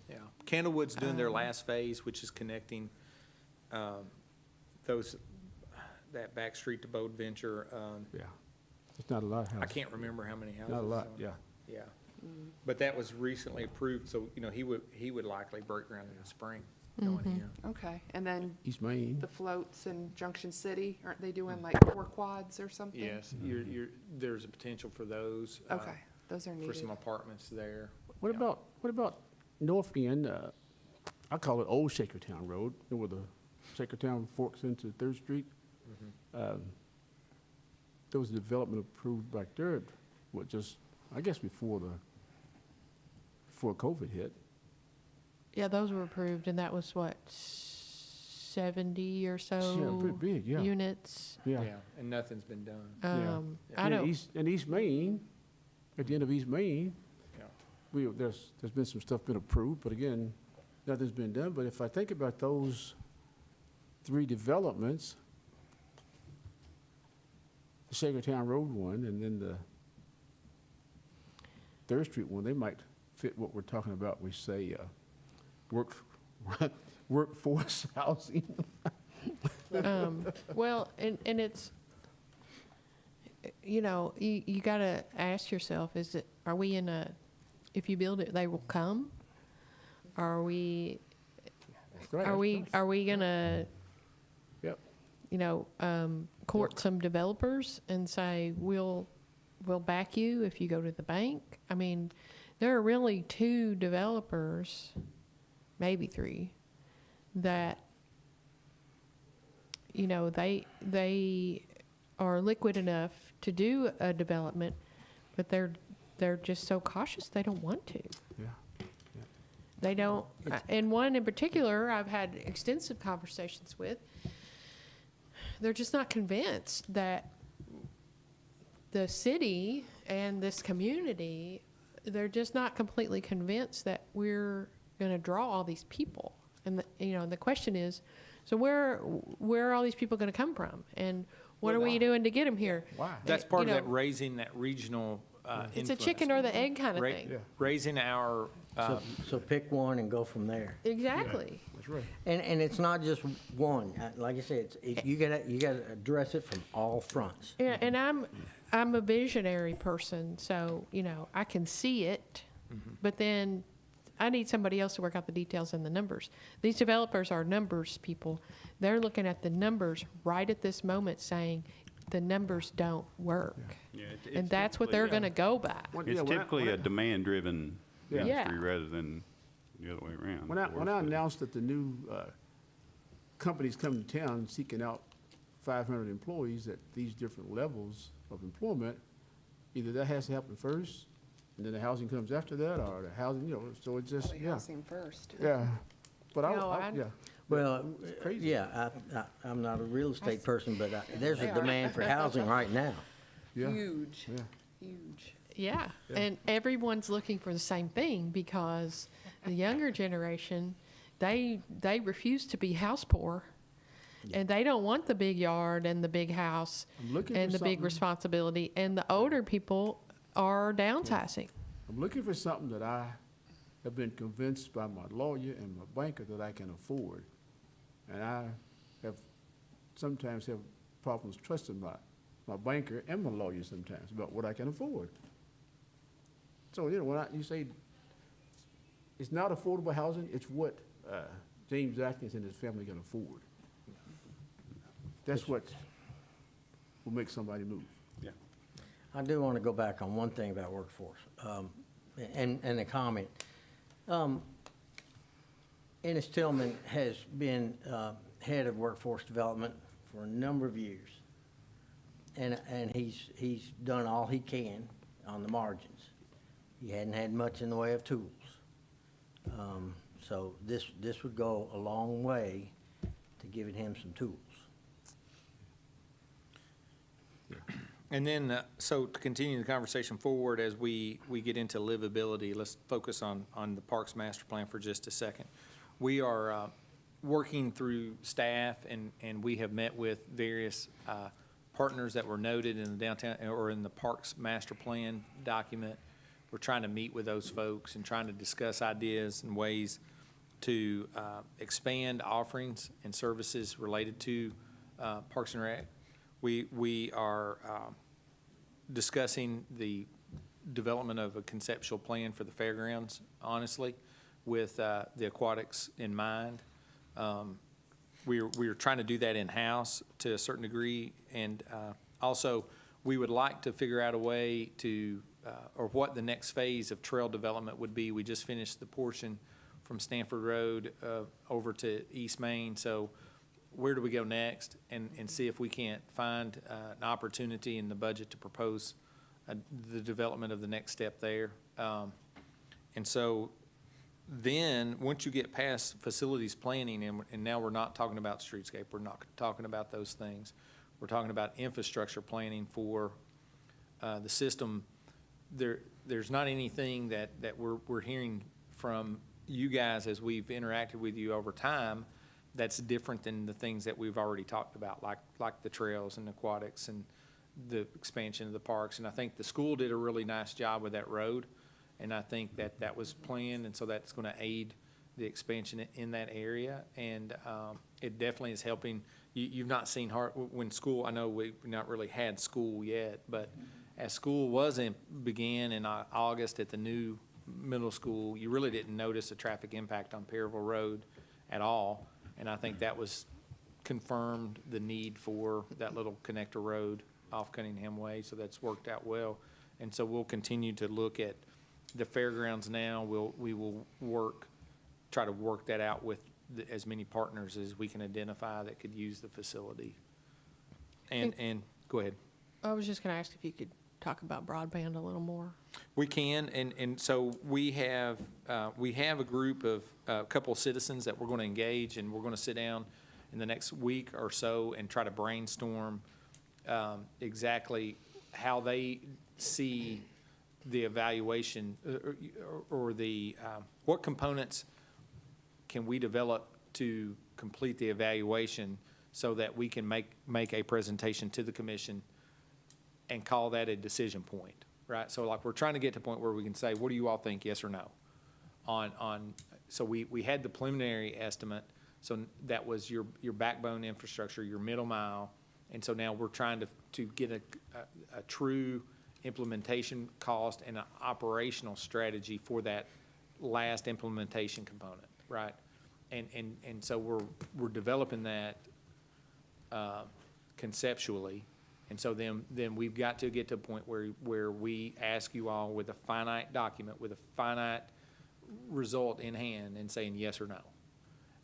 Yeah. Candlewood's doing their last phase, which is connecting that back street to Boat Venture, Yeah. It's not a lot of houses. I can't remember how many houses. Not a lot, on- yeah. Yeah. But that was recently approved, so, he would likely break ground in the spring, knowing him. Okay, and then East Main. the floats in Junction City, aren't they doing like 4 quads or something? Yes, there's a potential for those. Okay, those are For needed. some apartments there. What Yeah. about north end, I call it Old Shakertown Road, where the Shakertown forks into Third Street? There was a development approved back there, I guess before COVID hit. Yeah, those were approved, and that was what, 70 or so? Yeah, pretty big, yeah. Units. Yeah. And nothing's been done. Yeah. I And don't, in East Main, at the end of East Main, Yeah. there's been some stuff been approved, but again, nothing's been done. But if I think about those 3 developments, the Shakertown Road one, and then the Third Street one, they might fit what we're talking about. We say, workforce housing. well, and it's, you gotta ask yourself, are we if you build it, they will come? Are we gonna, Yep. court some developers and say, we'll back you if you go to the bank? I mean, there are really 2 developers, maybe 3, that, they are liquid enough to do a development, but they're just so cautious, they don't want to. Yeah. They don't, and one in particular, I've had extensive conversations with, they're just not convinced that the city and this community, they're just not completely convinced that we're going to draw all these people. And, the question is, so where are all these people going to come from? And what are we doing to get them here? Why? That's part of that, raising that regional It's a influence. chicken or the egg kind of thing. Yeah. Raising our, So pick one and go from there. Exactly. That's right. And it's not just one. Like I said, you gotta address it from all fronts. Yeah, and I'm a visionary person, so, I can see it, but then I need somebody else to work out the details and the numbers. These developers are numbers people. They're looking at the numbers right at this moment saying, the numbers don't work. Yeah, And that's what they're gonna go by. It's typically a demand-driven Yeah. industry rather than the other way around. When of course, I but- announced that the new companies come to town seeking out 500 employees at these different levels of employment, either that has to happen first, and then the housing comes after that, or the housing, so it's just, Probably yeah. housing first. Yeah. But No, yeah. Well, crazy. yeah, I'm not a real estate person, but there's a demand for housing right now. Yeah. Huge, Yeah. huge. Yeah, and everyone's looking for the same thing because the younger generation, they refuse to be house poor. And they don't want the big yard and the big house I'm looking and for the big something- responsibility. And the older people are downsizing. I'm looking for something that I have been convinced by my lawyer and my banker that I can afford. And I sometimes have problems trusting my banker and my lawyer sometimes about what I can afford. So, when you say it's not affordable housing, it's what James Atkins and his family can afford. That's what will make somebody move. Yeah. I do want to go back on one thing about workforce, and a comment. Ennis Tillman has been head of workforce development for a number of years, and he's done all he can on the margins. He hadn't had much in the way of tools. So this would go a long way to giving him some tools. and then, so to continue the conversation forward as we get into livability, let's focus on the Parks Master Plan for just a second. We are working through staff, and we have met with various partners that were noted in the downtown, or in the Parks Master Plan document. We're trying to meet with those folks and trying to discuss ideas and ways to expand offerings and services related to Parks and Rec. We are discussing the development of a conceptual plan for the fairgrounds, honestly, with the aquatics in mind. We're trying to do that in-house to a certain degree, and also, we would like to figure out a way to, or what the next phase of trail development would be. We just finished the portion from Stanford Road over to East Main, so where do we go next? And see if we can't find an opportunity in the budget to propose the development of the next step there. And so then, once you get past facilities planning, and now we're not talking about streetscape, we're not talking about those things. We're talking about infrastructure planning for the system. There's not anything that we're hearing from you guys as we've interacted with you over time that's different than the things that we've already talked about, like the trails and aquatics and the expansion of the parks. And I think the school did a really nice job with that road, and I think that was planned, and so that's going to aid the expansion in that area. And it definitely is helping. You've not seen when school, I know we've not really had school yet, but as school began in August at the new middle school, you really didn't notice a traffic impact on Perryville Road at all. And I think that was confirmed the need for that little connector road off Cunningham Way, so that's worked out well. And so we'll continue to look at the fairgrounds now. We will try to work that out with as many partners as we can identify that could use the facility. And go ahead. I was just gonna ask if you could talk about broadband a little more. We can, and so we have a group of a couple of citizens that we're going to engage, and we're going to sit down in the next week or so and try to brainstorm exactly how they see the evaluation or the what components can we develop to complete the evaluation so that we can make a presentation to the commission and call that a decision point, right? So like we're trying to get to a point where we can say, what do you all think, yes or no? So we had the preliminary estimate, so that was your backbone infrastructure, your middle mile, and so now we're trying to get a true implementation cost and an operational strategy for that last implementation component, right? And so we're developing that conceptually. And so then we've got to get to a point where we ask you all with a finite document, with a finite result in hand, and saying yes or no.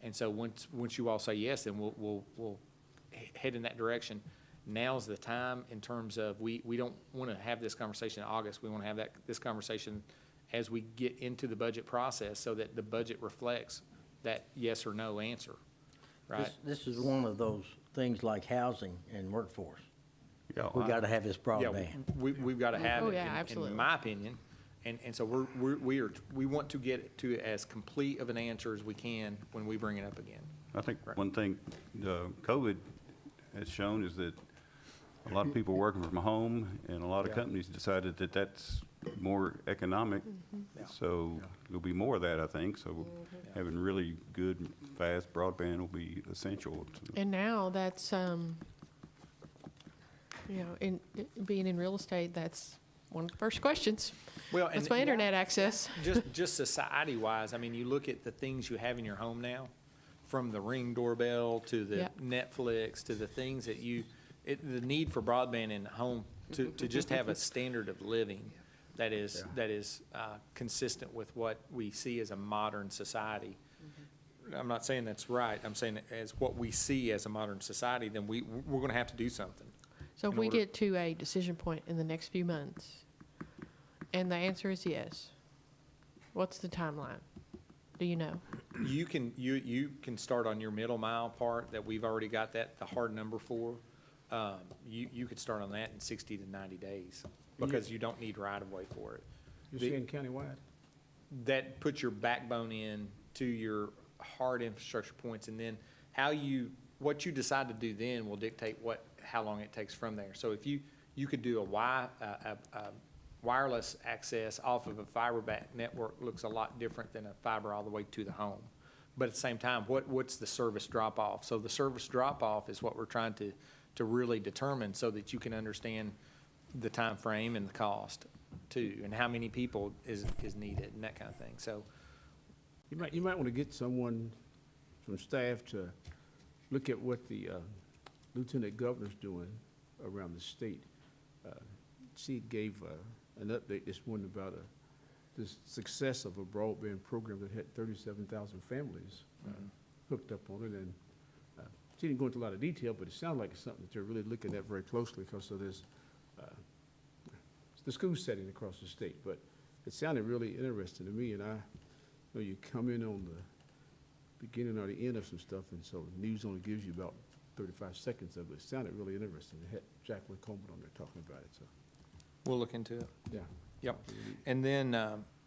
And so once you all say yes, then we'll head in that direction. Now's the time in terms of we don't want to have this conversation in August. We want to have this conversation as we get into the budget process so that the budget reflects that yes or no answer, right? This is one of those things like housing and workforce. Yeah, We got to have this Yeah, broadband. we've got to have Oh, it, yeah, in absolutely. my opinion. And so we want to get it to as complete of an answer as we can when we bring it up again. I think Right. one thing COVID has shown is that a lot of people working from home, and a lot of Yeah. companies decided that that's more economic. Yeah. So there'll be more of that, I think. So having really good, fast broadband will be essential. And now that's, being in real estate, that's one of the first questions. Well, What's my internet access? Just society-wise, I mean, you look at the things you have in your home now, from the Ring doorbell to the Yep. Netflix to the things that the need for broadband in the home to just have a standard of living that is consistent with what we see as a modern society. I'm not saying that's right. I'm saying as what we see as a modern society, then we're going to have to do something. So if in we order- get to a decision point in the next few months, and the answer is yes, what's the timeline? Do you know? You can start on your middle mile part that we've already got the hard number for. You could start on that in 60 to 90 days because you don't need right-of-way for it. You're The- saying countywide? That puts your backbone in to your hard infrastructure points, and then what you decide to do then will dictate how long it takes from there. So if you could do a wireless access off of a fiber back network looks a lot different than a fiber all the way to the home. But at the same time, what's the service drop-off? So the service drop-off is what we're trying to really determine so that you can understand the time frame and the cost too, and how many people is needed and that kind of thing. So, You might want to get someone from staff to look at what the lieutenant governor's doing around the state. She gave an update this morning about the success of a broadband program that had 37,000 families hooked up on it. And she didn't go into a lot of detail, but it sounded like it's something that they're really looking at very closely because of this, the school setting across the state. But it sounded really interesting to me, and I know you come in on the beginning or the end of some stuff, and so news only gives you about 35 seconds of it. It sounded really interesting. They had Jacqueline Coleman on there talking about it, so, we'll look into it. yeah. Yep. And then,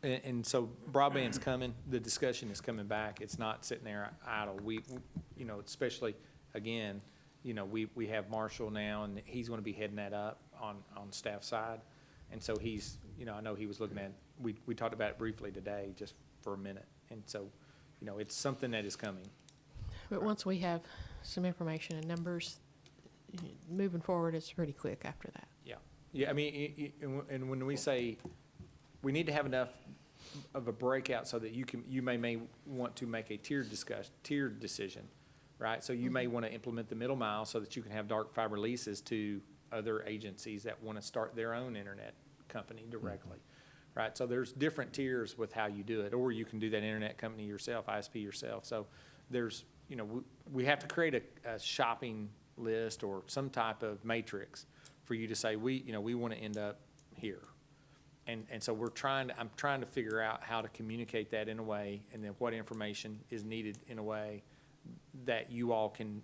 and so broadband's coming, the discussion is coming back. It's not sitting there idle. We, you know, especially, again, you know, we have Marshall now, and he's gonna be heading that up on staff side. And so he's, you know, I know he was looking at, we talked about it briefly today, just for a minute. And so, you know, it's something that is coming. But once we have some information and numbers, moving forward, it's pretty quick after that. Yeah. Yeah, I mean, and when we say, we need to have enough of a breakout so that you may want to make a tiered decision, right? So you may want to implement the middle mile so that you can have dark fiber leases to other agencies that want to start their own internet company directly, right? So there's different tiers with how you do it, or you can do that internet company yourself, ISP yourself. So there's, you know, we have to create a shopping list or some type of matrix for you to say, we want to end up here. And so I'm trying to figure out how to communicate that in a way, and then what information is needed in a way that you all can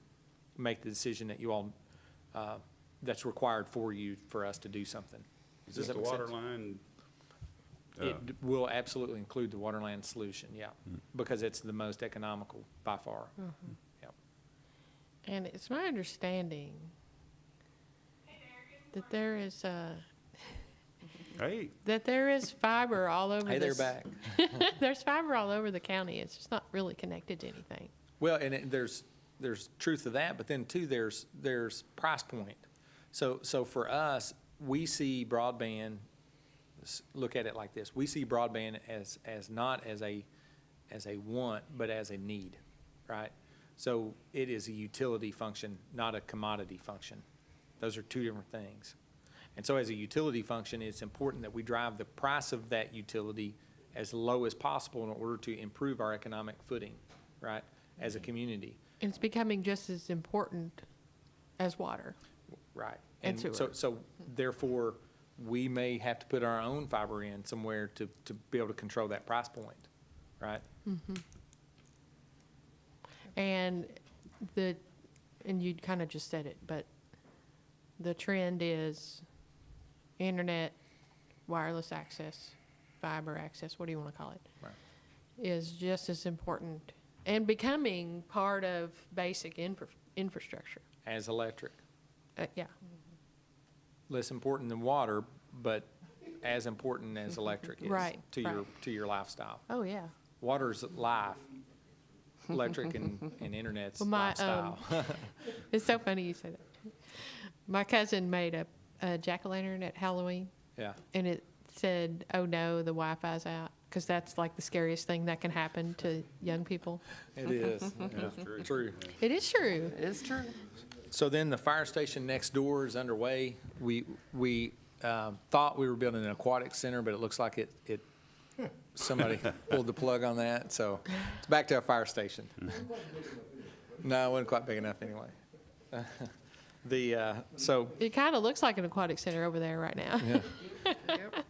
make the decision that you all, that's required for us to do something. Is Does this that the make water sense? line? It will absolutely include the water line solution, yeah, because it's the most economical by far. Yep. And it's my understanding that there is, Hey, that there is fiber all over Hey, they're this. back. There's fiber all over the county. It's just not really connected to anything. Well, and there's truth to that, but then too, there's price point. So for us, we see broadband, look at it like this. We see broadband as not as a want, but as a need, right? So it is a utility function, not a commodity function. Those are two different things. And so as a utility function, it's important that we drive the price of that utility as low as possible in order to improve our economic footing, right, as a community. And it's becoming just as important as water. Right. And And sewer. so therefore, we may have to put our own fiber in somewhere to be able to control that price point, right? And and you kind of just said it, but the trend is internet, wireless access, fiber access, what do you want to call it? Right. Is just as important and becoming part of basic infrastructure. As electric. Yeah. Less important than water, but as important as electric is. Right, To right. to your lifestyle. Oh, yeah. Water's life. Electric and internet's Well, my, lifestyle. It's so funny you say that. My cousin made a jack-o'-lantern at Halloween, Yeah. and it said, "Oh no, the Wi-Fi's out," because that's like the scariest thing that can happen to young people. It is. that's true. True. It is true. It is true. So then the fire station next door is underway. We thought we were building an aquatic center, but it looks like somebody pulled the plug on that. So it's back to our fire station. No, it wasn't quite big enough anyway. So It kind of looks like an aquatic center over there right now.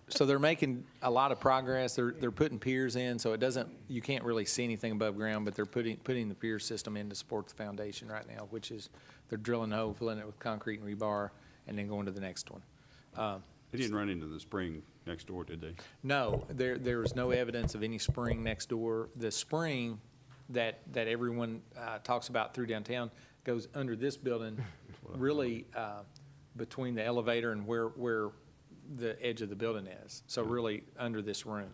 So they're making a lot of progress. They're putting piers in, so you can't really see anything above ground, but they're putting the pier system in to support the foundation right now, which is they're drilling a hole, filling it with concrete and rebar, and then going to the next one. They didn't run into the spring next door, did they? No, there was no evidence of any spring next door. The spring that everyone talks about through downtown goes under this building, really between the elevator and where the edge of the building is. So really under this room,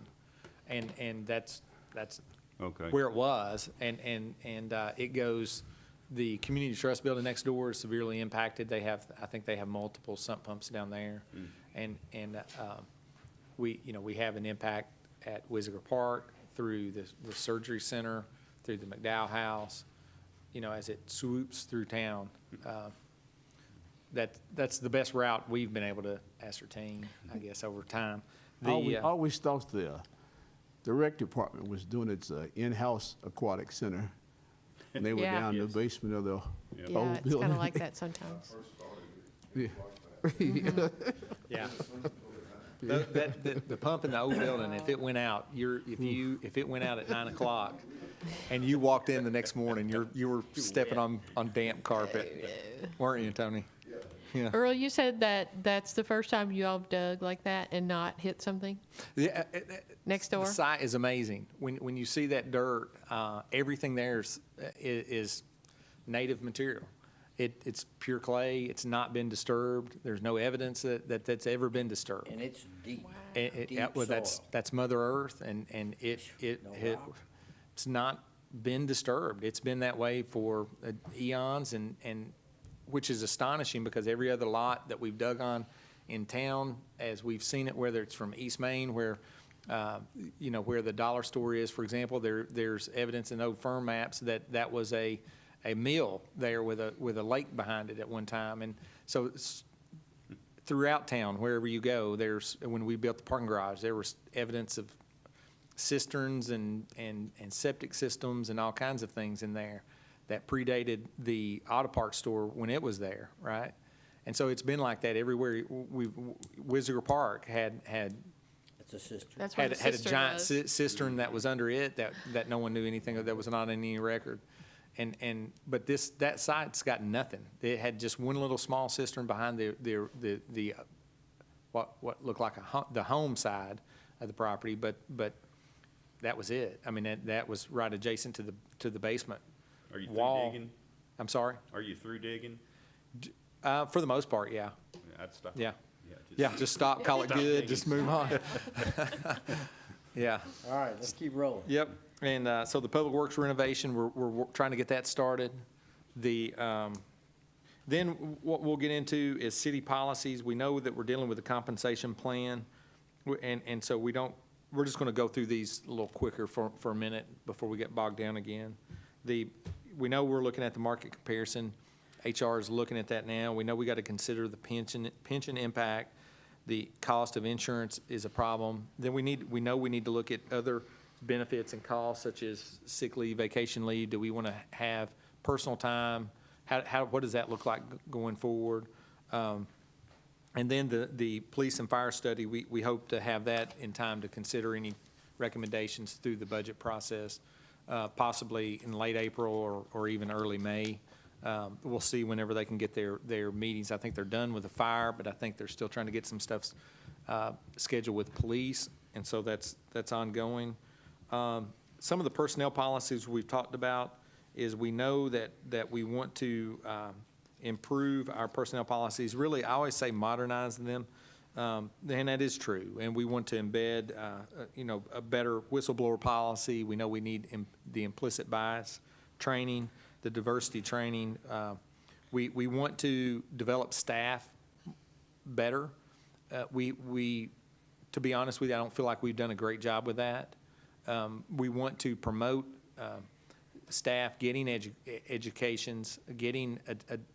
and that's Okay. where it was, and it goes, the community trust building next door is severely impacted. They have, I think they have multiple sump pumps down there. And we have an impact at Wizziger Park through the surgery center, through the McDowell House, as it swoops through town. That's the best route we've been able to ascertain, I guess, over time. I always thought the rec department was doing its in-house aquatic center. And they were Yeah. down in the basement of the Yeah, old it's kind building. of like that sometimes. Yeah. Yeah. The pump in the old building, if it went out, if it went out at 9 o'clock and you walked in the next morning, you were stepping on damp carpet, weren't you, Tony? Yeah. Earl, you said that's the first time you all dug like that and not hit something Yeah, next door? the site is amazing. When you see that dirt, everything there is native material. It's pure clay. It's not been disturbed. There's no evidence that's ever been disturbed. And it's deep, It- deep well, soil. that's Mother Earth, and it's not been disturbed. It's been that way for eons, and which is astonishing because every other lot that we've dug on in town, as we've seen it, whether it's from East Main, where where the dollar store is, for example, there's evidence in old firm maps that was a mill there with a lake behind it at one time, and so throughout town, wherever you go, when we built the parking garage, there was evidence of cisterns and septic systems and all kinds of things in there that predated the auto parts store when it was there, right? And so it's been like that everywhere. Wizziger Park had It's a sister. That's where the had a cistern giant was. cistern that was under it that no one knew anything of, that was not on any record. But that site's got nothing. It had just one little small cistern behind the what looked like the home side of the property, but that was it. I mean, that was right adjacent to the basement Are you through wall. digging? I'm sorry? Are you through digging? For the most part, yeah. I'd stop. Yeah. just- Yeah, just stop, call it Stop good, digging. just move on. Yeah. All right, let's keep rolling. Yep, and so the Public Works renovation, we're trying to get that started. Then what we'll get into is city policies. We know that we're dealing with a compensation plan, and so we're just gonna go through these a little quicker for a minute before we get bogged down again. We know we're looking at the market comparison. HR is looking at that now. We know we gotta consider the pension impact. The cost of insurance is a problem. Then we know we need to look at other benefits and costs such as sick leave, vacation leave. Do we want to have personal time? What does that look like going forward? And then the police and fire study, we hope to have that in time to consider any recommendations through the budget process, possibly in late April or even early May. We'll see whenever they can get their meetings. I think they're done with the fire, but I think they're still trying to get some stuff scheduled with police, and so that's ongoing. Some of the personnel policies we've talked about is we know that we want to improve our personnel policies. Really, I always say modernize them, and that is true. And we want to embed, a better whistleblower policy. We know we need the implicit bias training, the diversity training. We want to develop staff better. To be honest with you, I don't feel like we've done a great job with that. We want to promote staff getting educations, getting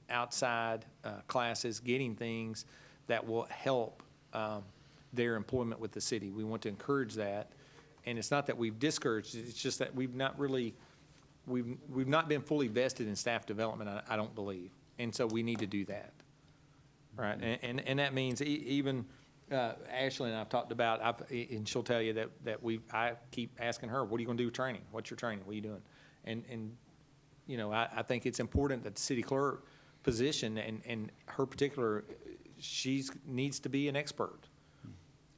outside classes, getting things that will help their employment with the city. We want to encourage that. And it's not that we've discouraged it, it's just that we've not been fully vested in staff development, I don't believe. And so we need to do that. Right, and that means even Ashley and I've talked about, and she'll tell you that I keep asking her, what are you gonna do with training? What's your training? What are you doing? And I think it's important that the city clerk position and her particular, she needs to be an expert.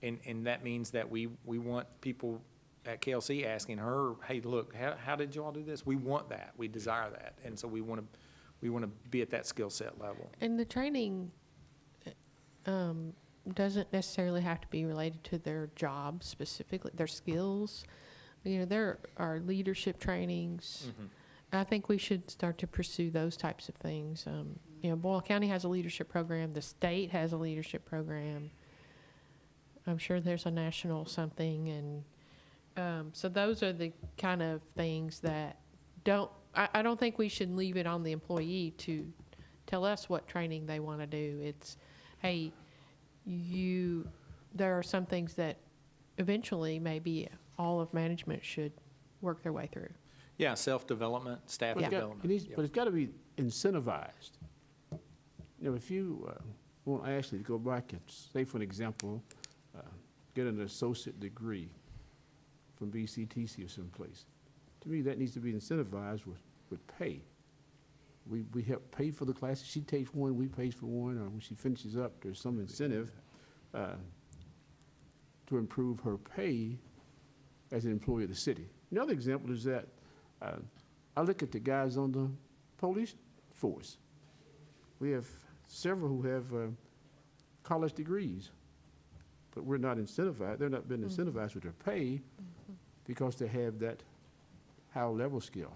And that means that we want people at KLC asking her, hey, look, how did you all do this? We want that. We desire that. And so we want to be at that skill set level. And the training doesn't necessarily have to be related to their job specifically, their skills. You know, there are leadership trainings. I think we should start to pursue those types of things. You know, Boyle County has a leadership program. The state has a leadership program. I'm sure there's a national something, and so those are the kind of things that I don't think we should leave it on the employee to tell us what training they want to do. It's, hey, there are some things that eventually maybe all of management should work their way through. Yeah, self-development, staff Yeah. development. But it's got to be incentivized. You know, if you want Ashley to go back and, say for an example, get an associate degree from BCTC or someplace, to me, that needs to be incentivized with pay. We help pay for the classes. She takes one, we pay for one, or when she finishes up, there's some incentive to improve her pay as an employee of the city. Another example is that I look at the guys on the police force. We have several who have college degrees, but we're not incentivized. They're not being incentivized with their pay because they have that high level skill,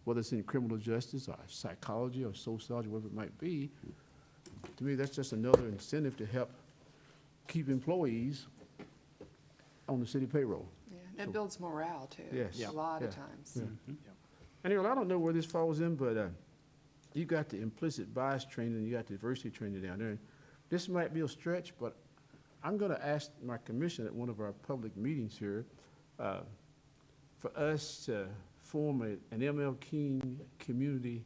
whether it's in criminal justice or psychology or sociology, whatever it might be. To me, that's just another incentive to help keep employees on the city payroll. Yeah, it builds morale too. Yes. A lot of Yeah. times. Yeah. Anyway, I don't know where this falls in, but you got the implicit bias training, you got the diversity training down there. This might be a stretch, but I'm going to ask my commission at one of our public meetings here for us to form an ML King community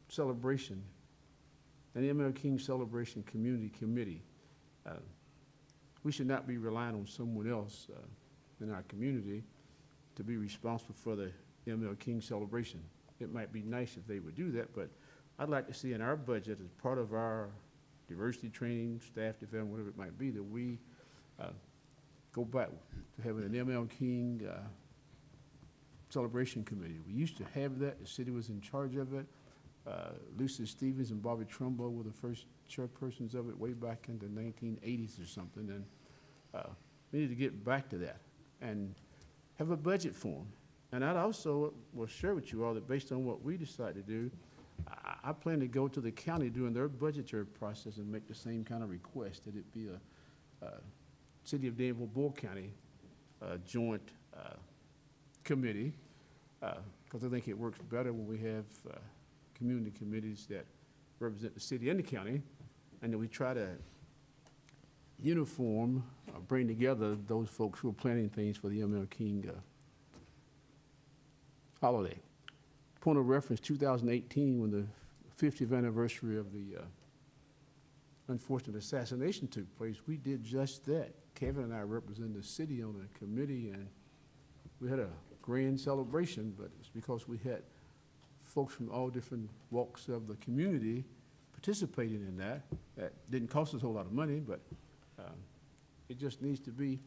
celebration, an ML King celebration community committee. We should not be relying on someone else in our community to be responsible for the ML King celebration. It might be nice if they would do that, but I'd like to see in our budget, as part of our diversity training, staff development, whatever it might be, that we go back to having an ML King celebration committee. We used to have that. The city was in charge of it. Lucy Stevens and Bobby Trumbo were the first chairpersons of it way back in the 1980s or something, and we need to get back to that and have a budget for them. And I'd also will share with you all that based on what we decide to do, I plan to go to the county during their budgetary process and make the same kind of request, that it be a City of Danville, Boyle County joint committee, because I think it works better when we have community committees that represent the city and the county, and that we try to uniform, bring together those folks who are planning things for the ML King holiday. Point of reference, 2018, when the 50th anniversary of the unfortunate assassination took place, we did just that. Kevin and I represented the city on a committee, and we had a grand celebration, but it's because we had folks from all different walks of the community participating in that. That didn't cost us a whole lot of money, but it just needs to be,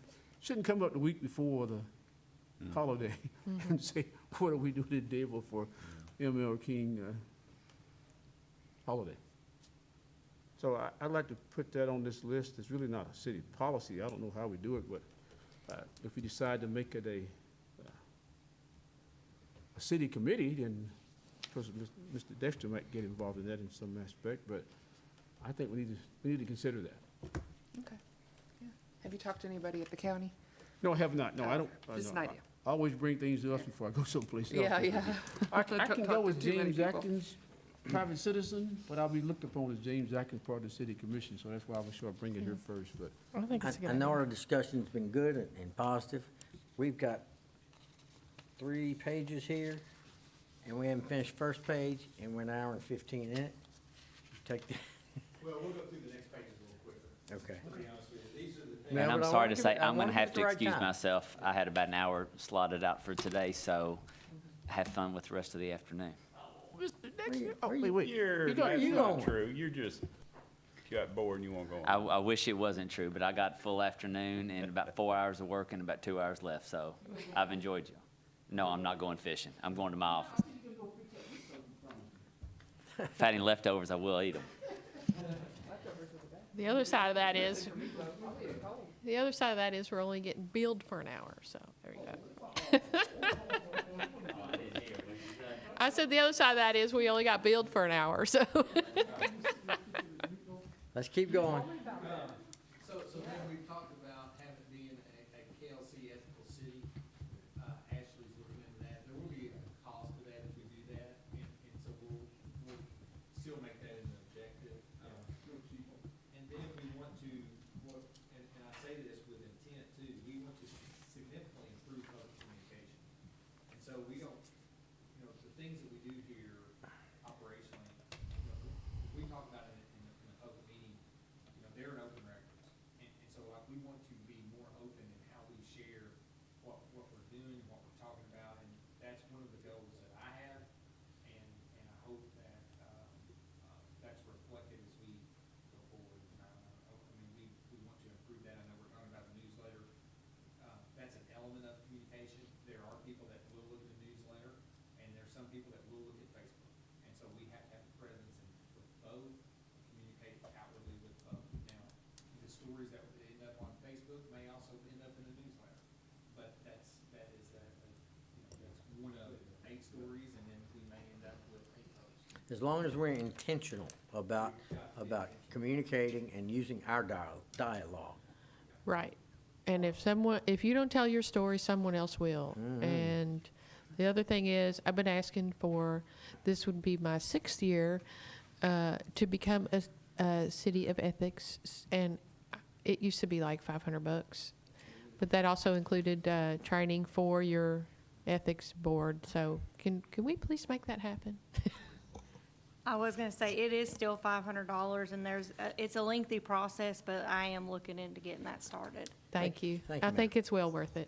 shouldn't come up the week before the holiday and say, what do we do today for ML King holiday? So I'd like to put that on this list. It's really not a city policy. I don't know how we do it, but if we decide to make it a city committee, then because Mr. Dexter might get involved in that in some aspect, but I think we need to consider that. Okay. Yeah. Have you talked to anybody at the county? No, I have not. No, I don't. Just no, an idea. I always bring things to us before I go someplace else. Yeah, yeah. I can Talk go to with too many James people. Atkins, private citizen, but I'll be looked upon as James Atkins, part of the city commission, so that's why I was sure I'd bring it here first, but. I think it's a good I know idea. our discussion's been good and positive. We've got 3 pages here, and we haven't finished first page, and we're an hour and 15 in it. Take the, Well, we'll go through the next pages a little quicker. okay. To be honest with you, these are the things. No, And I'm but I sorry wanna to give say, it- I I'm wanna gonna give have it to the right excuse time. myself. I had about an hour slotted out for today, so have fun with the rest of the afternoon. Mr. Dexter, oh, where you- wait. That's you not going? true. You're just got bored and you won't go on. I wish it wasn't true, but I got full afternoon and about 4 hours of work and about 2 hours left, so I've enjoyed you. No, I'm not going fishing. I'm going to my office. If I had any leftovers, I will eat them. The other side of that is we're only getting billed for an hour, so there you go. I said the other side of that is we only got billed for an hour, so. Let's keep going. So then we've talked about having it being a KLC ethical city. Ashley's looking into that. There will be a cost to that if we do that, and so we'll still make that an objective. And then we want to, and I say this with intent too, we want to significantly improve public communication. And so we don't, the things that we do here operationally, we talk about it in a public meeting, they're an open records. And so like we want to be more open in how we share what we're doing, what we're talking about, and that's one of the goals that I have. And I hope that, that's reflected as we go forward. We want to improve that. I know we're talking about the newsletter. That's an element of communication. There are people that will look at the newsletter, and there's some people that will look at Facebook. And so we have to have a presence with both, communicate outwardly with both. Now, the stories that end up on Facebook may also end up in a newsletter, but that's one of 8 stories, and then we may end up with 8 posts. As long as we're intentional about communicating and using our dialogue. Right. And if you don't tell your story, someone else will. And the other thing is, I've been asking for, this would be my 6th year, to become a city of ethics, and it used to be like $500, but that also included training for your ethics board. So can we please make that happen? I was gonna say, it is still $500, and it's a lengthy process, but I am looking into getting that started. Thank you. Thank you, I think it's well worth it.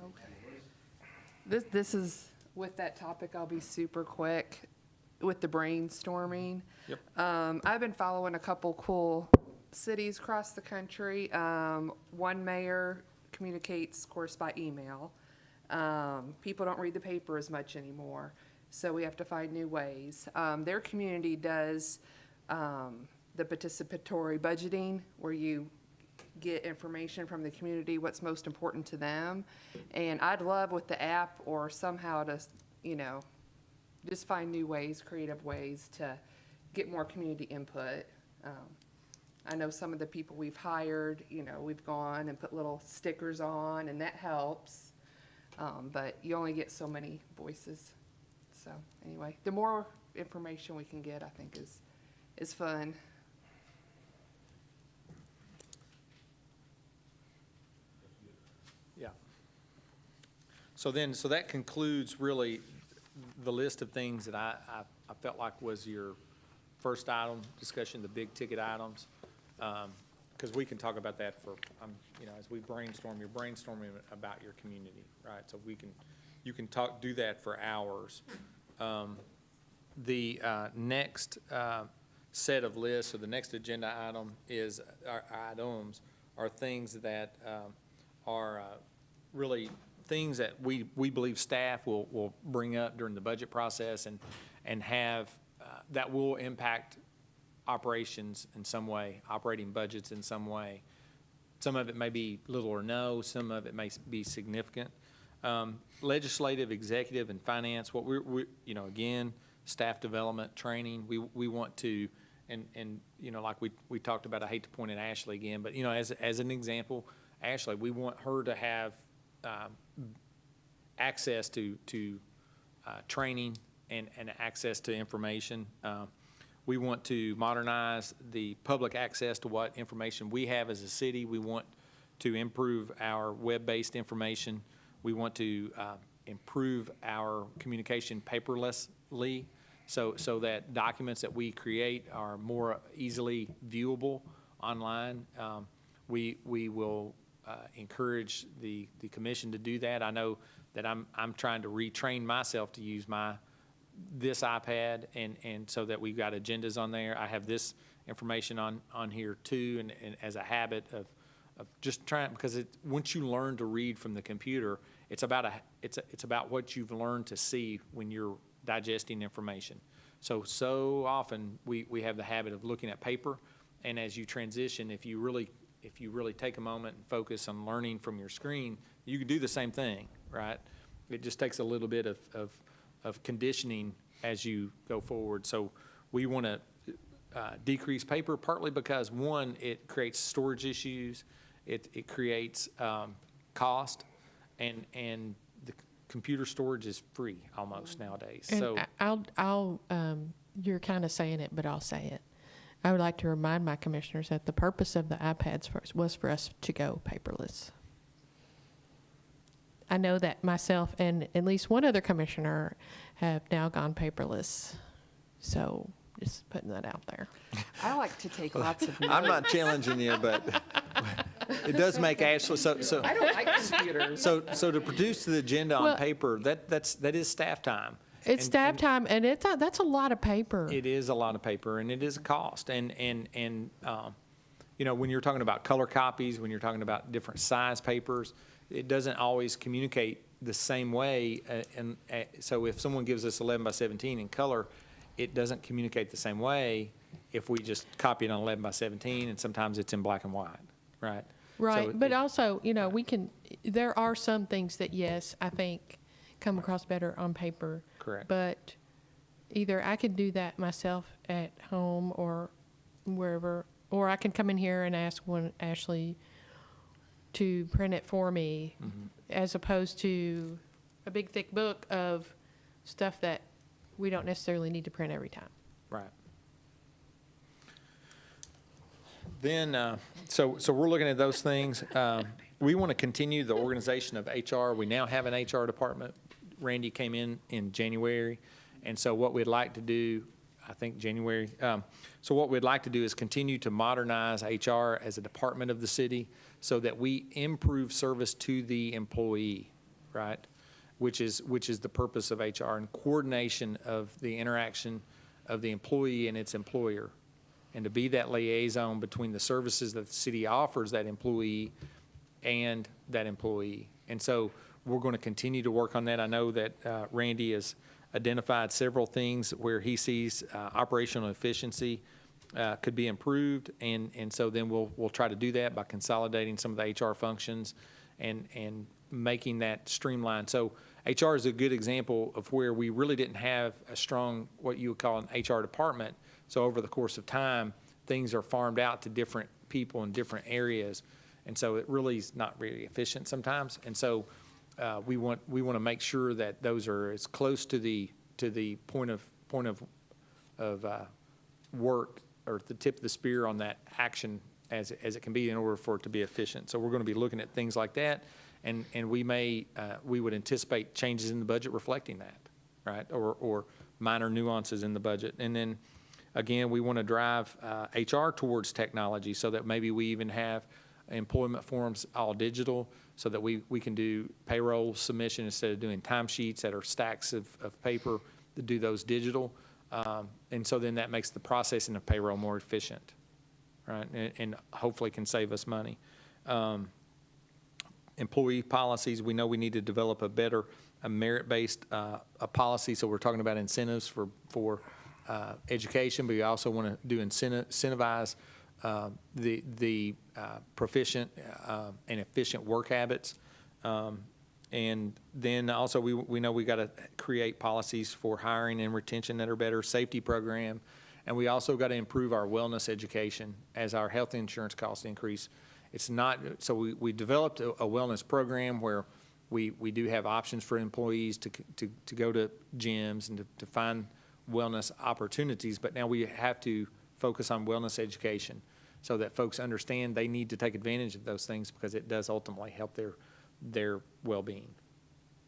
Okay. This is, with that topic, I'll be super quick with the brainstorming. Yep. I've been following a couple cool cities across the country. One mayor communicates, of course, by email. People don't read the paper as much anymore, so we have to find new ways. Their community does the participatory budgeting, where you get information from the community, what's most important to them. And I'd love with the app or somehow to, just find new ways, creative ways to get more community input. I know some of the people we've hired, we've gone and put little stickers on, and that helps. But you only get so many voices. So anyway, the more information we can get, I think is fun. Yeah. So that concludes really the list of things that I felt like was your first item, discussion, the big ticket items. Because we can talk about that for, as we brainstorm, you're brainstorming about your community, right? So you can do that for hours. The next set of lists, or the next agenda item is, items are things that are really things that we believe staff will bring up during the budget process and have, that will impact operations in some way, operating budgets in some way. Some of it may be little or no, some of it may be significant. Legislative, executive, and finance, what we again, staff development, training, we want to, and like we talked about, I hate to point at Ashley again, but as an example, Ashley, we want her to have access to training and access to information. We want to modernize the public access to what information we have as a city. We want to improve our web-based information. We want to improve our communication paperlessly, so that documents that we create are more easily viewable online. We will encourage the commission to do that. I know that I'm trying to retrain myself to use this iPad, and so that we've got agendas on there. I have this information on here too, and as a habit of just trying, because once you learn to read from the computer, it's about what you've learned to see when you're digesting information. So often we have the habit of looking at paper, and as you transition, if you really take a moment and focus on learning from your screen, you can do the same thing, right? It just takes a little bit of conditioning as you go forward. So we want to decrease paper, partly because, one, it creates storage issues, it creates cost, and the computer storage is free almost nowadays. So And I'll, you're kind of saying it, but I'll say it. I would like to remind my commissioners that the purpose of the iPads was for us to go paperless. I know that myself and at least one other commissioner have now gone paperless. So just putting that out there. I like to take lots of notes. I'm not challenging you, but it does make Ashley, so I don't like computers. so to produce the agenda Well- on paper, that is staff time. It's And- staff time, and that's a lot of paper. It is a lot of paper, and it is a cost. And you know, when you're talking about color copies, when you're talking about different size papers, it doesn't always communicate the same way. So if someone gives us 11 by 17 in color, it doesn't communicate the same way if we just copy it on 11 by 17, and sometimes it's in black and white, right? Right, So but also, you know, there are some things that, yes, I think come across better on paper. Correct. But either I could do that myself at home or wherever, or I can come in here and ask Ashley to print it for me, as opposed to a big thick book of stuff that we don't necessarily need to print every time. Right. Then, so we're looking at those things. We want to continue the organization of HR. We now have an HR department. Randy came in January, and so what we'd like to do, I think January, so what we'd like to do is continue to modernize HR as a department of the city so that we improve service to the employee, right? Which is the purpose of HR, and coordination of the interaction of the employee and its employer, and to be that liaison between the services that the city offers that employee and that employee. And so we're going to continue to work on that. I know that Randy has identified several things where he sees operational efficiency could be improved, and so then we'll try to do that by consolidating some of the HR functions and making that streamlined. So HR is a good example of where we really didn't have a strong, what you would call an HR department. So over the course of time, things are farmed out to different people in different areas. And so it really is not really efficient sometimes. And so we want to make sure that those are as close to the point of work, or the tip of the spear on that action as it can be in order for it to be efficient. So we're going to be looking at things like that. And we would anticipate changes in the budget reflecting that, right? Or minor nuances in the budget. And then, again, we want to drive HR towards technology so that maybe we even have employment forms all digital, so that we can do payroll submission instead of doing timesheets that are stacks of paper, to do those digital. And so then that makes the processing of payroll more efficient, right? And hopefully can save us money. Employee policies, we know we need to develop a merit-based policy. So we're talking about incentives for education, but we also want to do incentivize the proficient and efficient work habits. And then also we know we got to create policies for hiring and retention that are better, safety program, and we also got to improve our wellness education as our health insurance costs increase. It's not, so we developed a wellness program where we do have options for employees to go to gyms and to find wellness opportunities, but now we have to focus on wellness education so that folks understand they need to take advantage of those things, because it does ultimately help their well-being,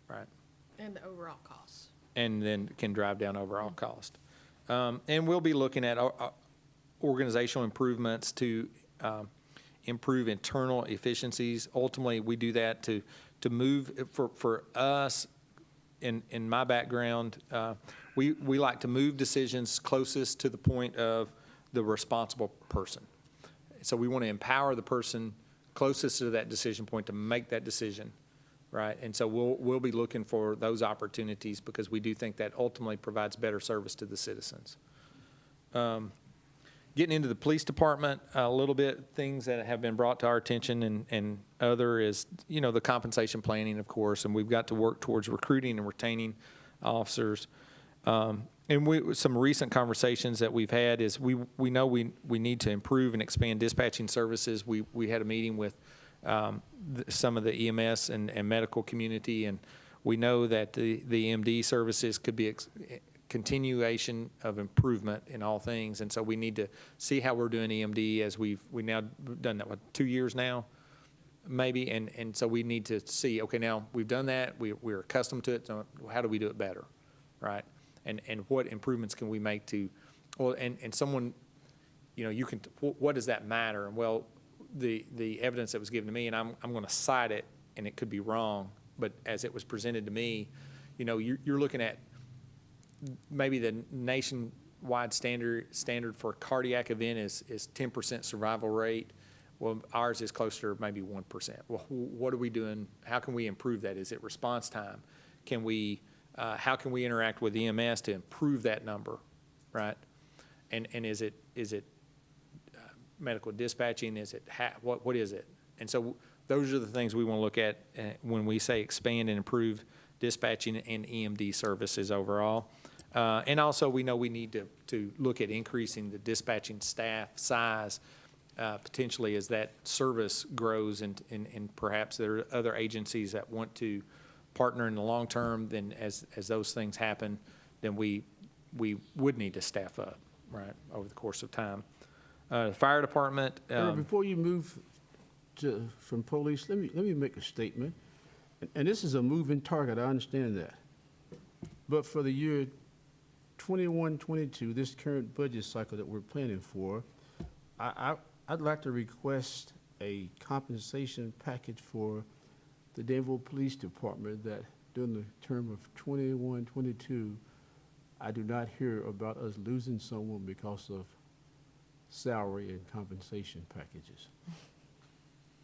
right? And the overall costs. And then can drive down overall cost. And we'll be looking at organizational improvements to improve internal efficiencies. Ultimately, we do that to move, for us, in my background, we like to move decisions closest to the point of the responsible person. So we want to empower the person closest to that decision point to make that decision, right? And so we'll be looking for those opportunities, because we do think that ultimately provides better service to the citizens. Getting into the police department a little bit, things that have been brought to our attention and other is, the compensation planning, of course, and we've got to work towards recruiting and retaining officers. And some recent conversations that we've had is we know we need to improve and expand dispatching services. We had a meeting with some of the EMS and medical community, and we know that the EMD services could be continuation of improvement in all things. And so we need to see how we're doing EMD as we now done that, 2 years now, maybe. And so we need to see, okay, now we've done that, we're accustomed to it, so how do we do it better, right? And what improvements can we make to, well, and someone, what does that matter? And well, the evidence that was given to me, and I'm going to cite it, and it could be wrong, but as it was presented to me, you're looking at maybe the nationwide standard for a cardiac event is 10% survival rate. Well, ours is closer to maybe 1%. Well, what are we doing? How can we improve that? Is it response time? How can we interact with EMS to improve that number, right? And is it medical dispatching? Is it what is it? And so those are the things we want to look at when we say expand and improve dispatching and EMD services overall. And also, we know we need to look at increasing the dispatching staff size potentially as that service grows, and perhaps there are other agencies that want to partner in the long term. Then as those things happen, then we would need to staff up, right, over the course of time. The fire department. Before you move from police, let me make a statement. And this is a moving target, I understand that. But for the year 21-22, this current budget cycle that we're planning for, I'd like to request a compensation package for the Danville Police Department that during the term of 21-22, I do not hear about us losing someone because of salary and compensation packages.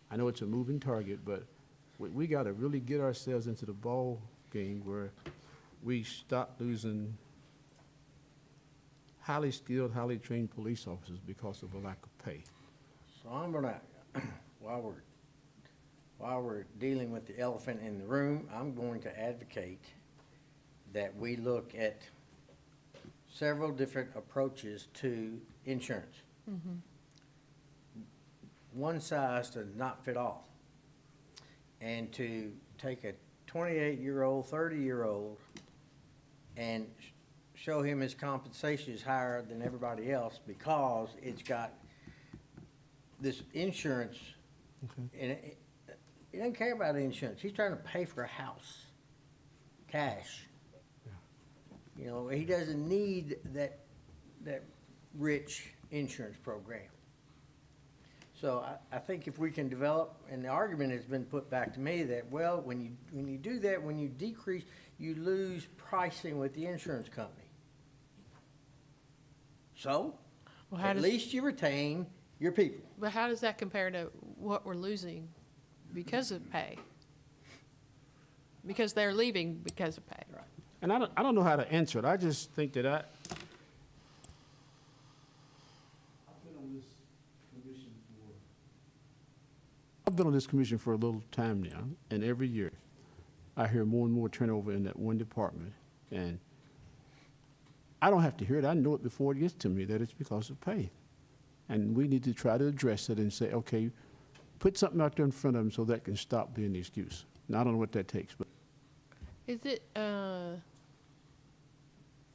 I know it's a moving target, but we got to really get ourselves into the ball game where we stop losing highly skilled, highly trained police officers because of a lack of pay. So I'm gonna, while we're dealing with the elephant in the room, I'm going to advocate that we look at several different approaches to insurance. Mm-hmm. One size does not fit all. And to take a 28-year-old, 30-year-old and show him his compensation is higher than everybody else because it's got this insurance, and he doesn't care about insurance. He's trying to pay for a house, cash. Yeah. He doesn't need that rich insurance program. So I think if we can develop, and the argument has been put back to me that, well, when you do that, when you decrease, you lose pricing with the insurance company. So, at least you retain your people. But how does that compare to what we're losing because of pay? Because they're leaving because of pay. Right. And I don't know how to answer it. I just think that I've been on this commission for a little time now, and every year I hear more and more turnover in that one department. And I don't have to hear it. I know it before it gets to me that it's because of pay. And we need to try to address it and say, okay, put something out there in front of them so that can stop being the excuse. Now, I don't know what that takes, but. Is it, I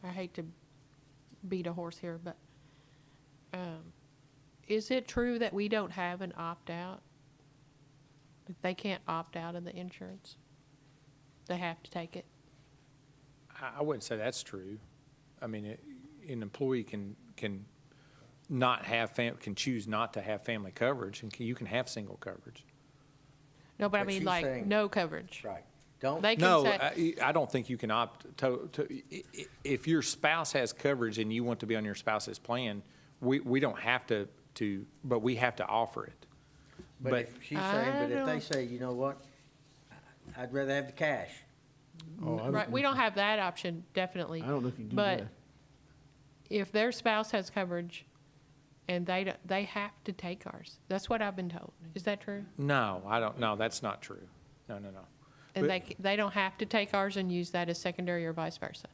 hate to beat a horse here, but is it true that we don't have an opt-out? They can't opt out of the insurance? They have to take it? I wouldn't say that's true. I mean, an employee can not have can choose not to have family coverage, and you can have single coverage. No, but I But mean, she's like, saying- no coverage. Right. Don't. They can No, say, I don't think you can opt if your spouse has coverage and you want to be on your spouse's plan, we don't have to, but we have to offer it. But if she's saying, but if they say, you know what, I'd rather have the cash. Oh, I right, we don't have that option, definitely. I don't know if you do But that. if their spouse has coverage and they have to take ours. That's what I've been told. Is that true? No, I don't, no, that's not true. No. And But- they don't have to take ours and use that as secondary or vice versa.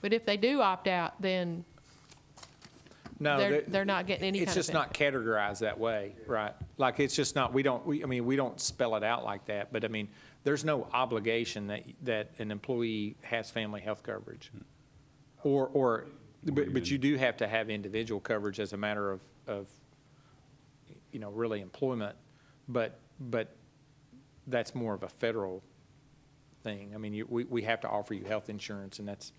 But if they do opt out, then No, they're not getting any kind it's of just not categorized that way, right? Like, it's just not, we don't spell it out like that, but I mean, there's no obligation that an employee has family health coverage. But you do have to have individual coverage as a matter of, really employment, but that's more of a federal thing. I mean, we have to offer you health insurance, and that's,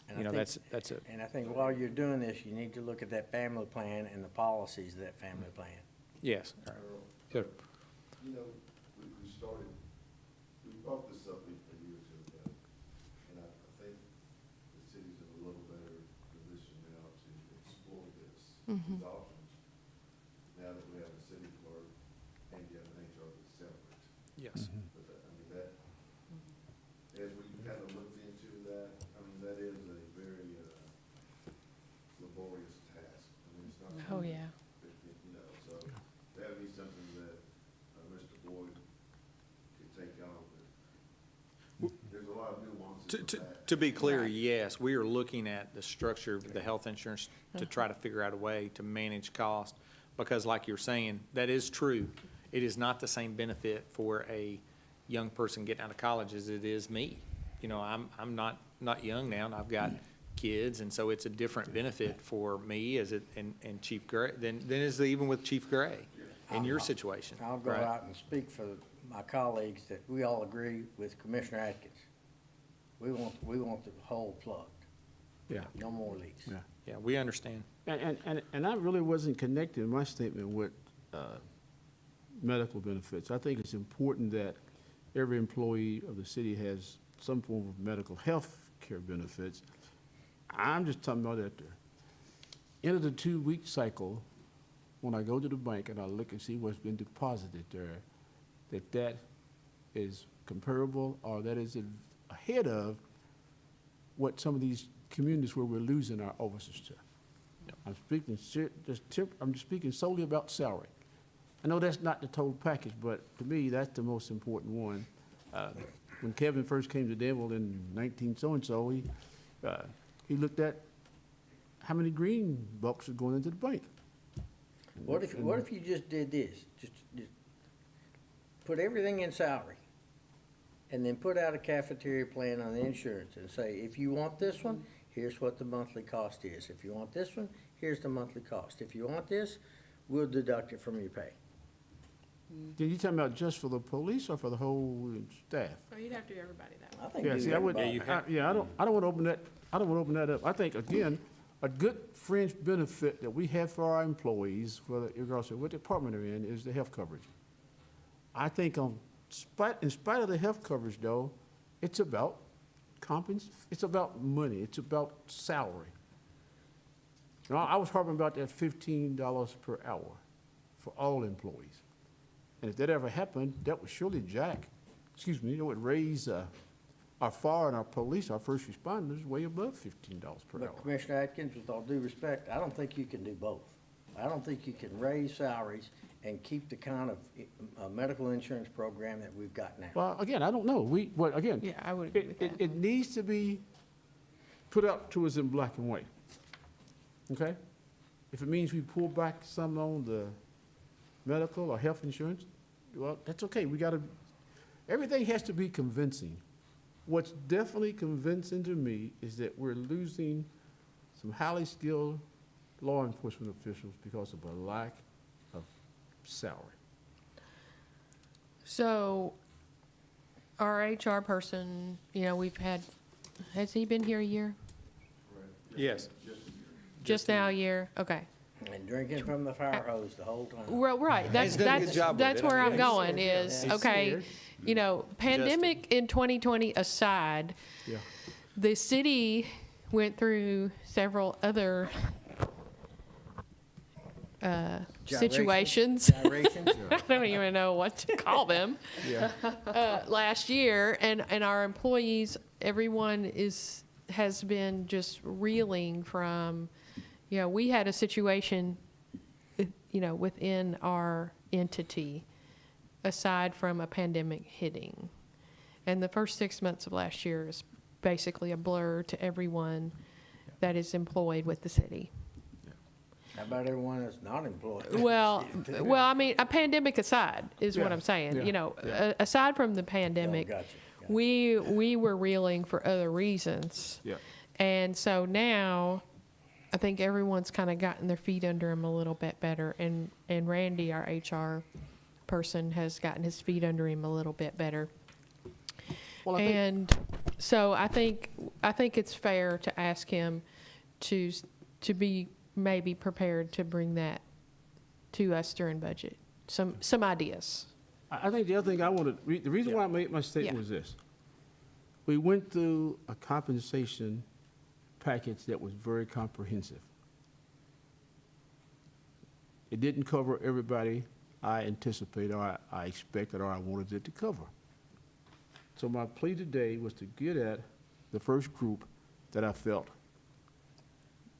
And I think- that's it. And I think while you're doing this, you need to look at that family plan and the policies of that family plan. Yes. All right. Good. You know, we started, we brought this up a year or two ago, and I think the city's in a little better position now to explore these options. Now that we have a city clerk and you have an HR that's separate. Yes. But that, I mean, that, as we kind of looked into that, I mean, that is a very laborious task. I mean, it's not. Oh, yeah. You know, so that'd be something that Mr. Boyd could take on, but there's a lot of nuances to that. To be clear, yes, we are looking at the structure of the health insurance to try to figure out a way to manage cost, because like you're saying, that is true. It is not the same benefit for a young person getting out of college as it is me. You know, I'm not young now, and I've got kids, and so it's a different benefit for me as it, and Chief Gray, than is even with Chief Gray in your situation. I'll go right? out and speak for my colleagues that we all agree with Commissioner Atkins. We want the hole plugged, Yeah, no more leaks. yeah. Yeah, we understand. And I really wasn't connecting my statement with medical benefits. I think it's important that every employee of the city has some form of medical health care benefits. I'm just talking about at the end of the 2-week cycle, when I go to the bank and I look and see what's been deposited there, that is comparable or that is ahead of what some of these communities where we're losing our officers to. I'm speaking I'm just speaking solely about salary. I know that's not the total package, but to me, that's the most important one. When Kevin first came to Danville in 19 so-and-so, he looked at how many green bucks are going into the bank. What if you just did this? Just put everything in salary, and then put out a cafeteria plan on the insurance and say, if you want this one, here's what the monthly cost is. If you want this one, here's the monthly cost. If you want this, we'll deduct it from your pay. Then you talking about just for the police or for the whole staff? Oh, you'd have to do everybody that way. I think Yeah, do see, I would, everybody. I don't want to open that, I don't want to open that up. I think, again, a good fringe benefit that we have for our employees, whether, regardless of what department they're in, is the health coverage. I think in spite of the health coverage, though, it's about it's about money, it's about salary. You know, I was harping about that $15 per hour for all employees. And if that ever happened, that would surely it would raise our fire and our police, our first responders, way above $15 per hour. But Commissioner Atkins, with all due respect, I don't think you can do both. I don't think you can raise salaries and keep the kind of medical insurance program that we've got now. Well, again, I don't know. Yeah, I would agree with that. It needs to be put out to us in black and white. Okay? If it means we pull back some on the medical or health insurance, well, that's okay. Everything has to be convincing. What's definitely convincing to me is that we're losing some highly skilled law enforcement officials because of a lack of salary. So our HR person, has he been here a year? Yes. Just now a year? Okay. And drinking from the fire hose the whole time. Well, right, that's, He's done a good job with that's it. where I'm He's going is, He's okay, scared. pandemic in 2020 aside, Yeah. the city went through several other situations. Gyrations? I don't even know what to call them. Yeah. Last year, and our employees, everyone has been just reeling from, we had a situation within our entity, aside from a pandemic hitting. And the first 6 months of last year is basically a blur to everyone that is employed with the city. How about everyone that's not employed? Well, I mean, a pandemic aside is what Yeah, I'm saying. yeah, Aside from the pandemic, gotcha. we were reeling for other reasons. Yeah. And so now, I think everyone's kind of gotten their feet under them a little bit better. And Randy, our HR person, has gotten his feet under him a little bit better. Well, I think- And so I think it's fair to ask him to be maybe prepared to bring that to us during budget. Some ideas. I think the other thing I wanted, the reason why I made my statement Yeah. was this. We went through a compensation package that was very comprehensive. It didn't cover everybody I anticipated, or I expected, or I wanted it to cover. So my plea today was to get at the first group that I felt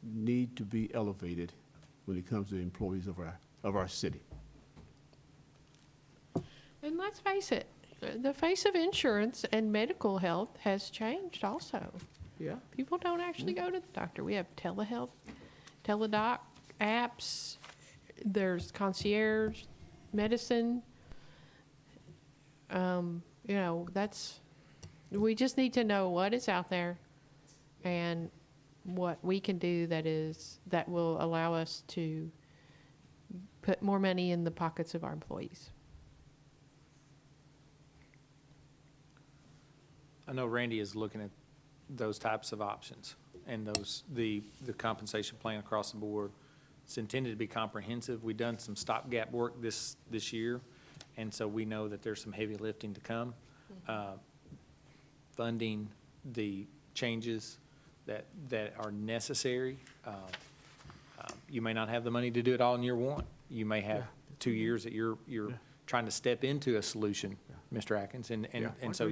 need to be elevated when it comes to employees of our city. And let's face it, the face of insurance and medical health has changed also. Yeah. People don't actually go to the doctor. We have telehealth, teledoc apps, there's concierge medicine. We just need to know what is out there and what we can do that will allow us to put more money in the pockets of our employees. I know Randy is looking at those types of options and the compensation plan across the board. It's intended to be comprehensive. We've done some stopgap work this year, and so we know that there's some heavy lifting to come. Funding the changes that are necessary. You may not have the money to do it all in year one. You may have 2 years that you're trying to step into a solution, Mr. Atkins, and so,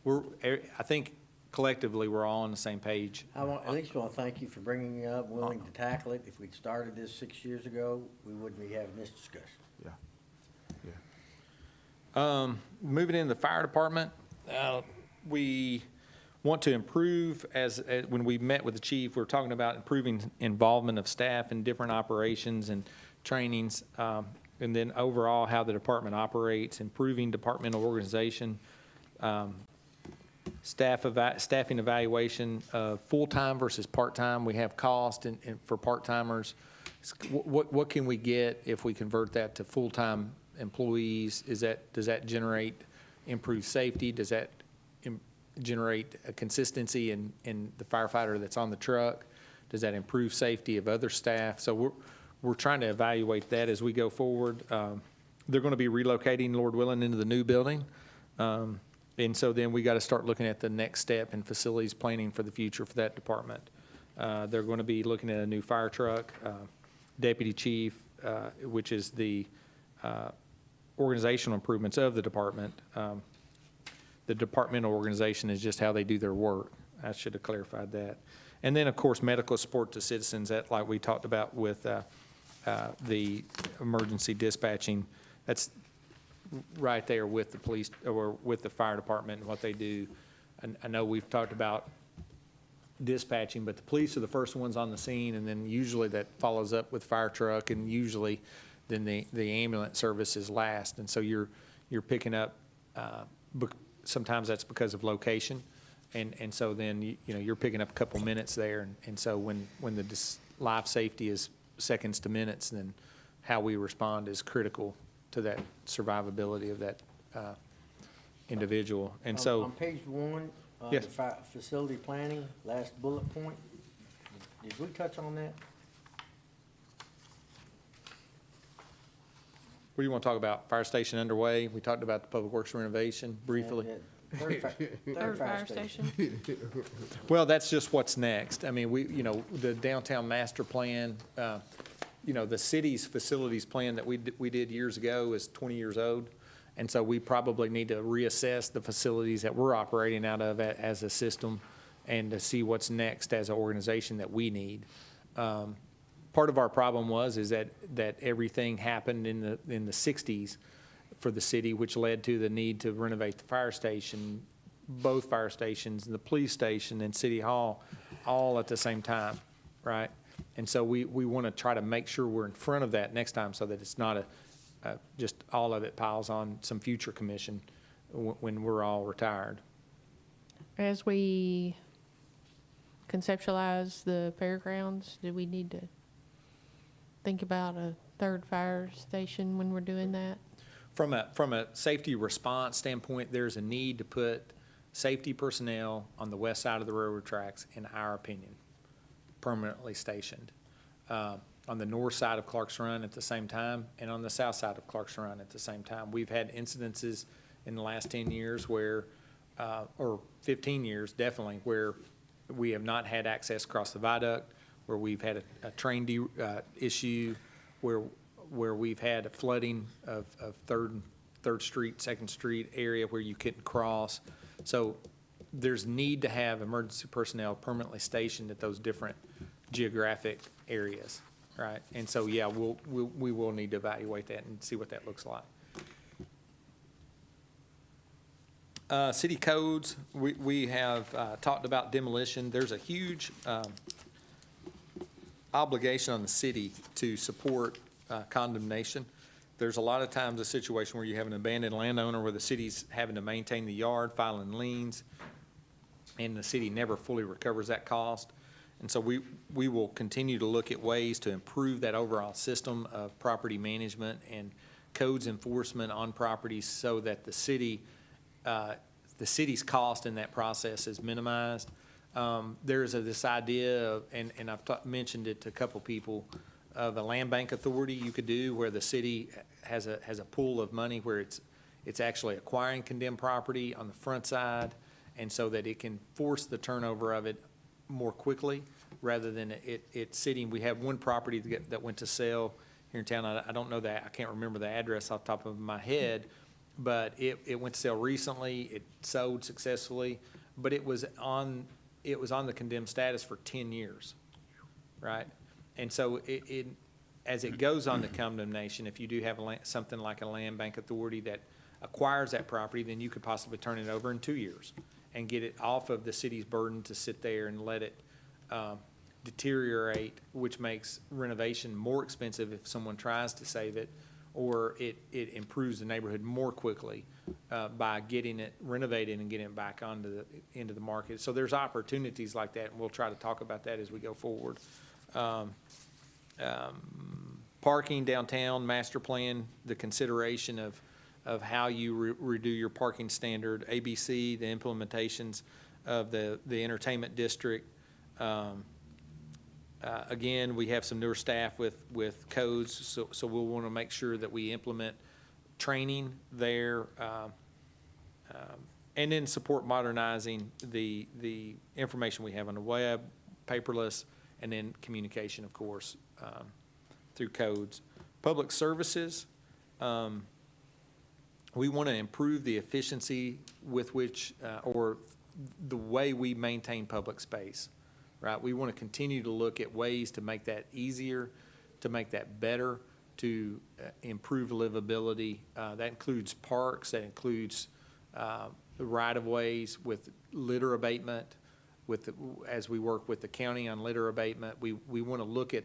I think collectively, we're all on the same page. At least want to thank you for bringing it up, willing to tackle it. If we'd started this 6 years ago, we wouldn't be having this discussion. Yeah. Moving into the fire department, we want to improve, when we met with the chief, we were talking about improving involvement of staff in different operations and trainings, and then overall how the department operates, improving departmental organization, staffing evaluation of full-time versus part-time. We have cost and for part-timers. What can we get if we convert that to full-time employees? Does that generate improved safety? Does that generate a consistency in the firefighter that's on the truck? Does that improve safety of other staff? So we're trying to evaluate that as we go forward. They're going to be relocating, Lord willing, into the new building. And so then we got to start looking at the next step in facilities planning for the future for that department. They're going to be looking at a new fire truck, deputy chief, which is the organizational improvements of the department. The departmental organization is just how they do their work. I should have clarified that. And then, of course, medical support to citizens, that like we talked about with the emergency dispatching. That's right there with the police or with the fire department and what they do. And I know we've talked about dispatching, but the police are the first ones on the scene, and then usually that follows up with fire truck, and usually then the ambulance service is last. And so you're picking up, sometimes that's because of location. And so then, you're picking up a couple minutes there. And so when the life safety is seconds to minutes, then how we respond is critical to that survivability of that individual. And so. On page 1, Yes. the facility planning, last bullet point, did we touch on that? What do you want to talk about? Fire station underway? We talked about the public works renovation briefly. Third fire station. Well, that's just what's next. I mean, the downtown master plan, the city's facilities plan that we did years ago is 20 years old. And so we probably need to reassess the facilities that we're operating out of as a system and to see what's next as an organization that we need. part of our problem is that everything happened in the 60s for the city, which led to the need to renovate the fire station, both fire stations, and the police station and City Hall, all at the same time, right? And so we want to try to make sure we're in front of that next time so that it's not just all of it piles on some future commission when we're all retired. As we conceptualize the fairgrounds, do we need to think about a third fire station when we're doing that? From a safety response standpoint, there's a need to put safety personnel on the west side of the railroad tracks, in our opinion, permanently stationed. On the north side of Clark's Run at the same time, and on the south side of Clark's Run at the same time. We've had incidences in the last 10 years where, or 15 years definitely, where we have not had access across the viaduct, where we've had a train issue, where we've had a flooding of Third Street, 2nd Street area where you couldn't cross. So there's need to have emergency personnel permanently stationed at those different geographic areas, right? And so, yeah, we will need to evaluate that and see what that looks like. City codes, we have talked about demolition. There's a huge obligation on the city to support condemnation. There's a lot of times a situation where you have an abandoned landowner where the city's having to maintain the yard, filing liens, and the city never fully recovers that cost. And so we will continue to look at ways to improve that overall system of property management and codes enforcement on properties so that the city's cost in that process is minimized. There's this idea of, and I've mentioned it to a couple people, of a land bank authority you could do where the city has a pool of money where it's actually acquiring condemned property on the front side, and so that it can force the turnover of it more quickly rather than it sitting. We have one property that went to sale here in town. I don't know that, I can't remember the address off the top of my head, but it went to sale recently. It sold successfully, but it was on the condemned status for 10 years, right? And so as it goes on to condemnation, if you do have something like a land bank authority that acquires that property, then you could possibly turn it over in 2 years and get it off of the city's burden to sit there and let it deteriorate, which makes renovation more expensive if someone tries to save it, or it improves the neighborhood more quickly by getting it renovated and getting it back into the market. So there's opportunities like that, and we'll try to talk about that as we go forward. Parking downtown, master plan, the consideration of how you redo your parking standard, ABC, the implementations of the entertainment district. Again, we have some newer staff with codes, so we'll want to make sure that we implement training there, and then support modernizing the information we have on the web, paperless, and then communication, of course, through codes. Public services, we want to improve the efficiency with which, or the way we maintain public space, right? We want to continue to look at ways to make that easier, to make that better, to improve livability. That includes parks, that includes the right-of-ways with litter abatement, as we work with the county on litter abatement. We want to look at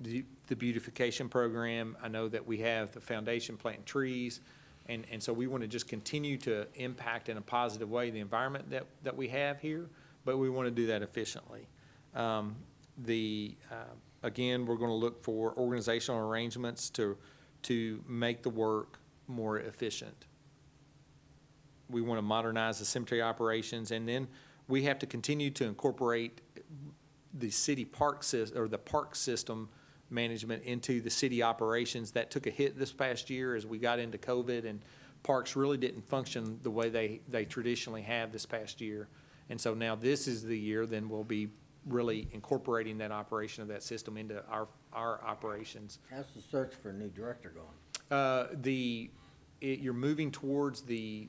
the beautification program. I know that we have the foundation planting trees, and so we want to just continue to impact in a positive way the environment that we have here, but we want to do that efficiently. Again, we're going to look for organizational arrangements to make the work more efficient. We want to modernize the cemetery operations, and then we have to continue to incorporate the city park system management into the city operations. That took a hit this past year as we got into COVID, and parks really didn't function the way they traditionally have this past year. And so now this is the year, then we'll be really incorporating that operation of that system into our operations. How's the search for a new director going? You're moving towards the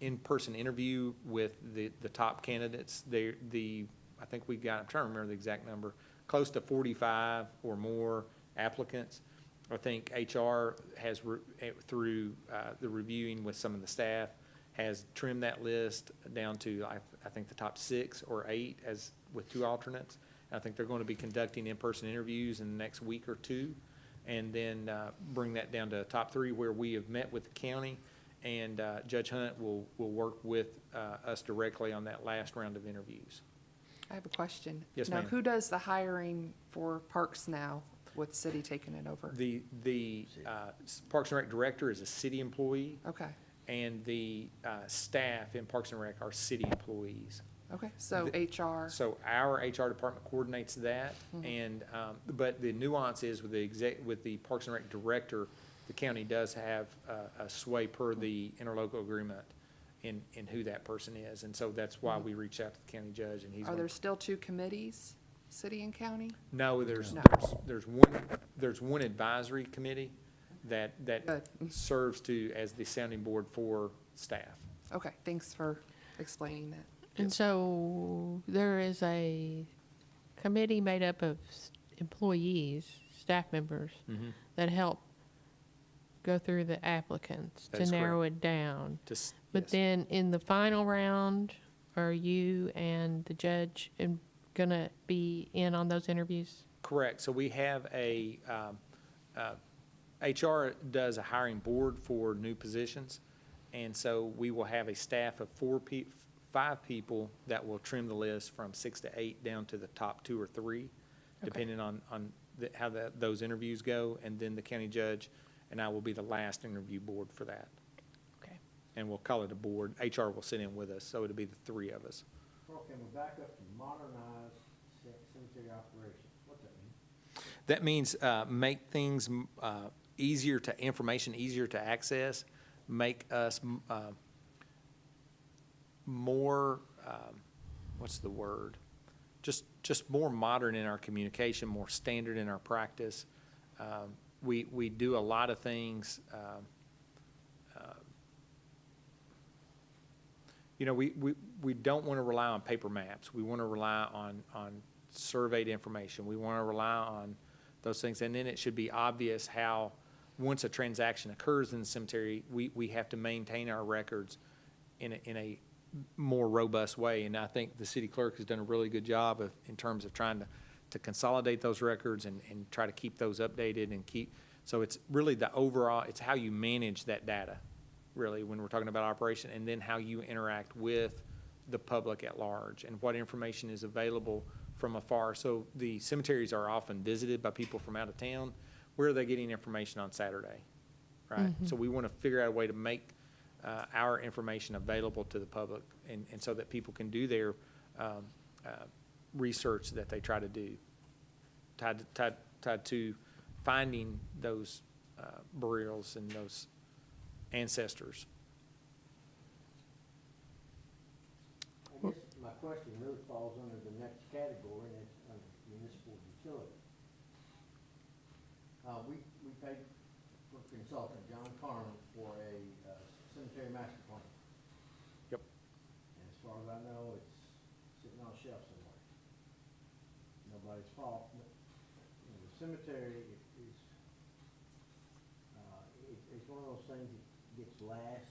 in-person interview with the top candidates. The I think we got, I'm trying to remember the exact number, close to 45 or more applicants. I think HR has, through the reviewing with some of the staff, has trimmed that list down to, I think, the top 6 or 8 as, with 2 alternates. I think they're going to be conducting in-person interviews in the next week or 2, and then bring that down to top 3 where we have met with the county, and Judge Hunt will work with us directly on that last round of interviews. I have a question. Yes, Now, ma'am. who does the hiring for parks now with city taking it over? The Parks and Rec director is a city employee, Okay, and the staff in Parks and Rec are city employees. okay, so HR, So our HR department coordinates that, and, but the nuance is with with the Parks and Rec director, the county does have a sway per the interlocal agreement in who that person is, and so that's why we reached out to the county judge, and he's. are there still 2 committees, city and county? No, there's No. there's one advisory committee that Good. serves as the sounding board for staff. Okay, thanks for explaining that. And so there is a committee made up of employees, staff members, that help go through the applicants That to is narrow it down. But Yes. then in the final round, are you and the judge gonna be in on those interviews? Correct. So we have HR does a hiring board for new positions. And so we will have a staff of 5 people that will trim the list from 6 to 8 down to the top 2 or 3, depending on how those interviews go. And then the county judge and I will be the last interview board for that. Okay. And we'll call it a board. HR will sit in with us, so it'll be the 3 of us. Carl, can we back up to modernize cemetery operations? What's that mean? That means make things easier to access, make us more, what's the word? Just more modern in our communication, more standard in our practice. We do a lot of things. You know, we don't want to rely on paper maps. We want to rely on surveyed information. We want to rely on those things. And then it should be obvious how, once a transaction occurs in the cemetery, we have to maintain our records in a more robust way. And I think the city clerk has done a really good job in terms of trying to consolidate those records and try to keep those updated and so it's really the overall, it's how you manage that data, really, when we're talking about operation, and then how you interact with the public at large and what information is available from afar. So the cemeteries are often visited by people from out of town. Where are they getting information on Saturday, right? So we want to figure out a way to make our information available to the public, and so that people can do their research that they try to do, tied to finding those burials and those ancestors. I guess my question really falls under the next category, and it's under municipal utility. We paid for consultant John Carmen for a cemetery master plan. Yep. And as far as I know, it's sitting on a shelf somewhere. Nobody's fault, but, you know, the cemetery is, it's one of those things that gets last.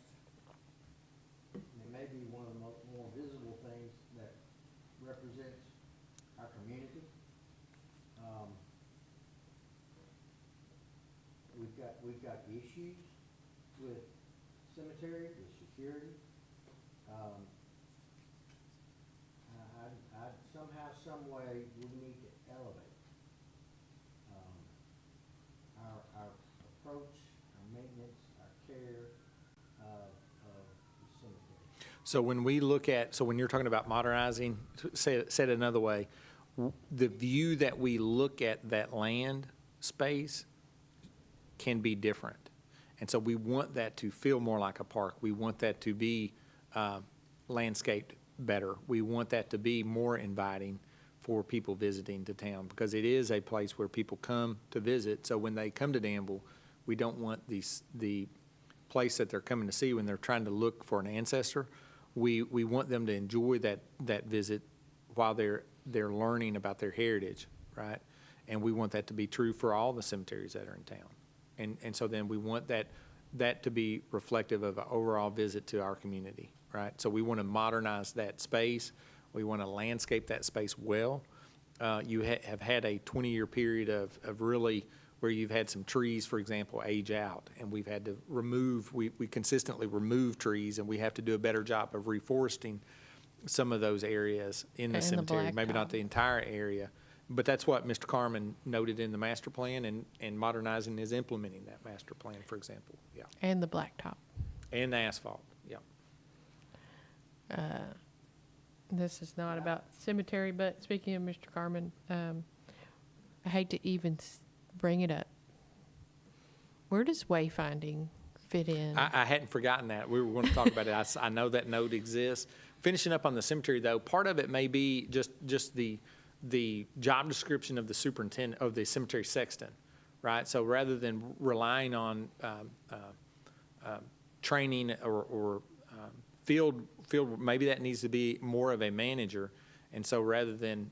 And it may be one of the more visible things that represents our community. We've got issues with cemetery, with security. Somehow, some way, we need to elevate our approach, our maintenance, our care of the cemetery. So when you're talking about modernizing, say it another way, the view that we look at that land space can be different. And so we want that to feel more like a park. We want that to be landscaped better. We want that to be more inviting for people visiting to town, because it is a place where people come to visit. So when they come to Danville, we don't want the place that they're coming to see when they're trying to look for an ancestor. We want them to enjoy that visit while they're they're learning about their heritage, right? And we want that to be true for all the cemeteries that are in town. And so then we want that to be reflective of an overall visit to our community, right? So we want to modernize that space. We want to landscape that space well. You have had a 20-year period of really where you've had some trees, for example, age out, and we've had to remove, we consistently remove trees, and we have to do a better job of reforesting some of those areas in the And the cemetery, maybe not blacktop. the entire area. But that's what Mr. Carmen noted in the master plan, and modernizing is implementing that master plan, for example, yeah. And the blacktop. And the asphalt, yeah. This is not about cemetery, but speaking of Mr. Carmen, I hate to even bring it up. Where does wayfinding fit in? I hadn't forgotten that. We were going to talk about it. I know that note exists. Finishing up on the cemetery, though, part of it may be just the job description of the superintendent, of the cemetery sexton, right? So rather than relying on training or field, maybe that needs to be more of a manager. And so rather than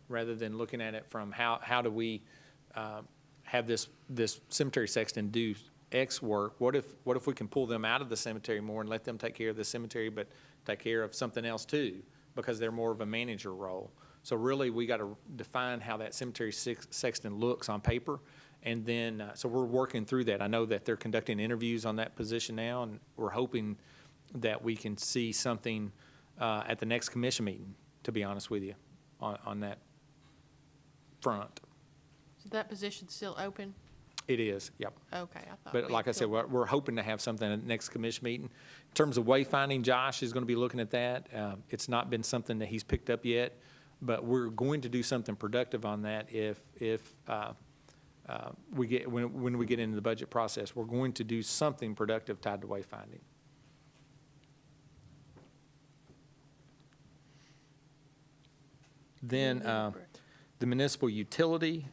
looking at it from how do we have this cemetery sexton do X work, what if we can pull them out of the cemetery more and let them take care of the cemetery, but take care of something else too, because they're more of a manager role. So really, we got to define how that cemetery sexton looks on paper, and then so we're working through that. I know that they're conducting interviews on that position now, and we're hoping that we can see something at the next commission meeting, to be honest with you, on that front. Is that position still open? It is, yep. Okay, I thought. But we like I said, filled- we're hoping to have something at the next commission meeting. In terms of wayfinding, Josh is going to be looking at that. It's not been something that he's picked up yet, but we're going to do something productive on that if we get, when we get into the budget process. We're going to do something productive tied to wayfinding. Then the municipal utility,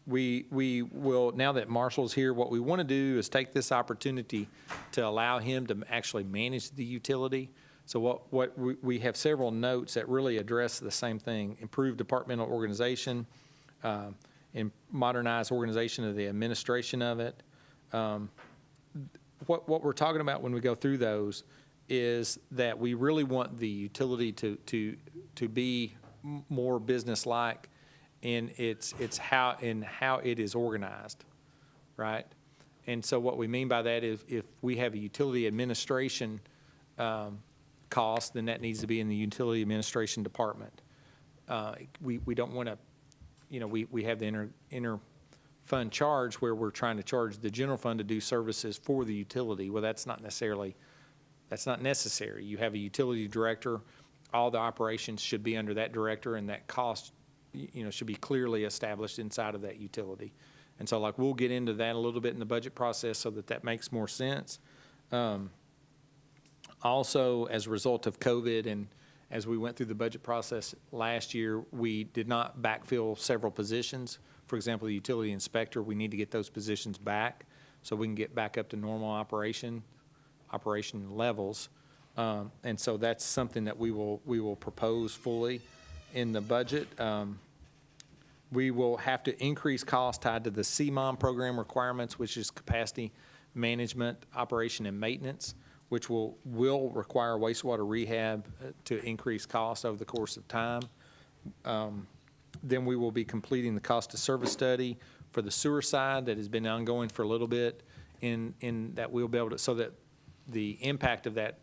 we will, now that Marshall's here, what we want to do is take this opportunity to allow him to actually manage the utility. So we have several notes that really address the same thing: improve departmental organization, and modernize organization of the administration of it. What we're talking about when we go through those is that we really want the utility to be more business-like in how it is organized, right? And so what we mean by that is if we have a utility administration cost, then that needs to be in the utility administration department. We don't want to, we have the inter-fund charge where we're trying to charge the general fund to do services for the utility. Well, that's not necessary. You have a utility director. All the operations should be under that director, and that cost, should be clearly established inside of that utility. And so, we'll get into that a little bit in the budget process so that makes more sense. Also, as a result of COVID and as we went through the budget process last year, we did not backfill several positions. For example, the utility inspector, we need to get those positions back so we can get back up to normal operation levels. And so that's something that we will propose fully in the budget. We will have to increase costs tied to the CMOM program requirements, which is capacity management, operation, and maintenance, which will require wastewater rehab to increase costs over the course of time. Then we will be completing the cost of service study for the sewer side that has been ongoing for a little bit, in that we'll be able to, so that the impact of that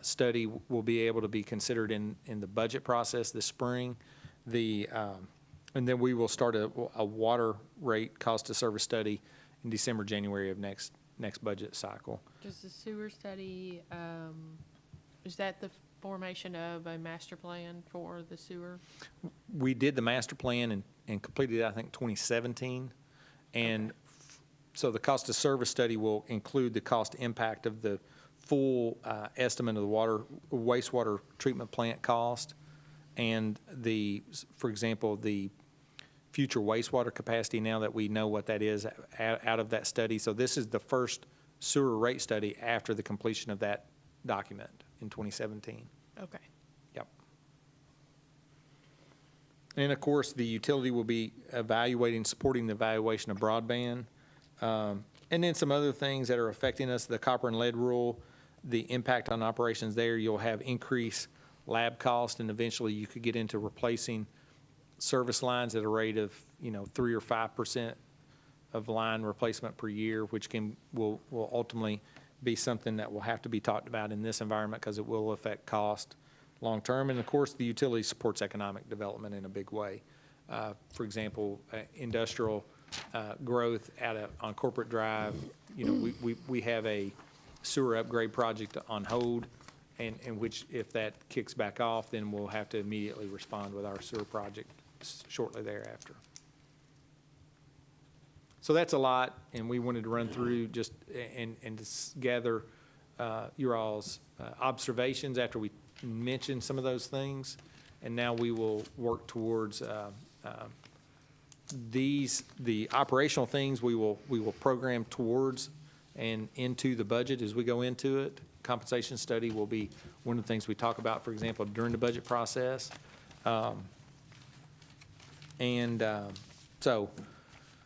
study will be able to be considered in the budget process this spring. And then we will start a water rate cost of service study in December, January of next budget cycle. Does the sewer study, is that the formation of a master plan for the sewer? We did the master plan and completed it, I think, 2017. And so the cost of service study will include the cost impact of the full estimate of the wastewater treatment plant cost and for example, the future wastewater capacity, now that we know what that is out of that study. So this is the first sewer rate study after the completion of that document in 2017. Okay. Yep. And of course, the utility will be supporting the evaluation of broadband. And then some other things that are affecting us, the copper and lead rule, the impact on operations there, you'll have increased lab cost, and eventually you could get into replacing service lines at a rate of, 3 or 5% of line replacement per year, which will ultimately be something that will have to be talked about in this environment because it will affect cost long-term. And of course, the utility supports economic development in a big way. For example, industrial growth on Corporate Drive, we have a sewer upgrade project on hold, and which, if that kicks back off, then we'll have to immediately respond with our sewer project shortly thereafter. So that's a lot, and we wanted to run through just and to gather your all's observations after we mentioned some of those things, and now we will work towards the operational things we will program towards and into the budget as we go into it. Compensation study will be one of the things we talk about, for example, during the budget process. So,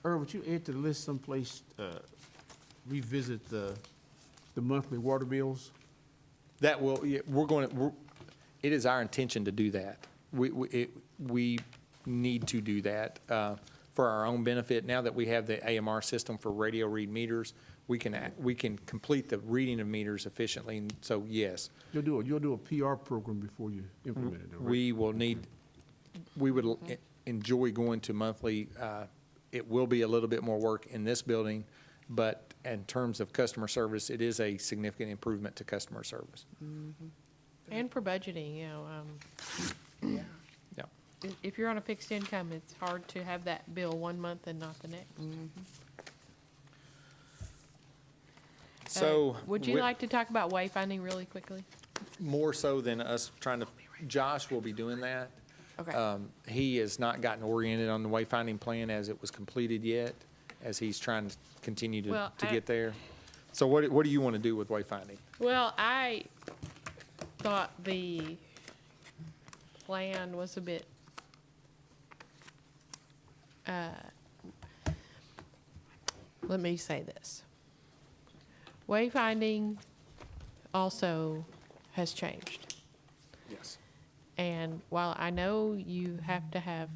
Earl, would you add to the list someplace, revisit the monthly water bills? that will, yeah, it is our intention to do that. We need to do that for our own benefit. Now that we have the AMR system for radio read meters, we can complete the reading of meters efficiently, and so yes. You'll do a PR program before you implement it, right? We would enjoy going to monthly. It will be a little bit more work in this building, but in terms of customer service, it is a significant improvement to customer service. And for budgeting, Yeah. if you're on a fixed income, it's hard to have that bill one month and not the next. So. Would you like to talk about wayfinding really quickly? More so than us trying to, Josh will be doing that. Okay. He has not gotten oriented on the wayfinding plan as it was completed yet, as he's trying to continue to Well, get there. So what do you want to do with wayfinding? Well, I thought the plan was a bit, let me say this. Wayfinding also has changed. Yes. And while I know you have to have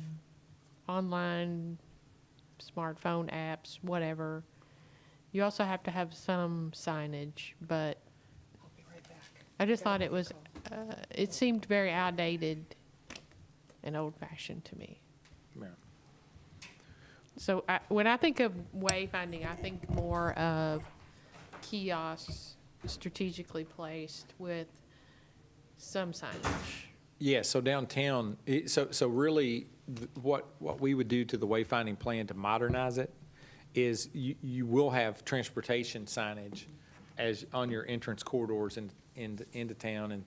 online smartphone apps, whatever, you also have to have some signage, but I just thought it seemed very outdated and old-fashioned to me. Yeah. So when I think of wayfinding, I think more of kiosks strategically placed with some signage. Yeah, so downtown, so really, what we would do to the wayfinding plan to modernize it is you will have transportation signage as on your entrance corridors into town,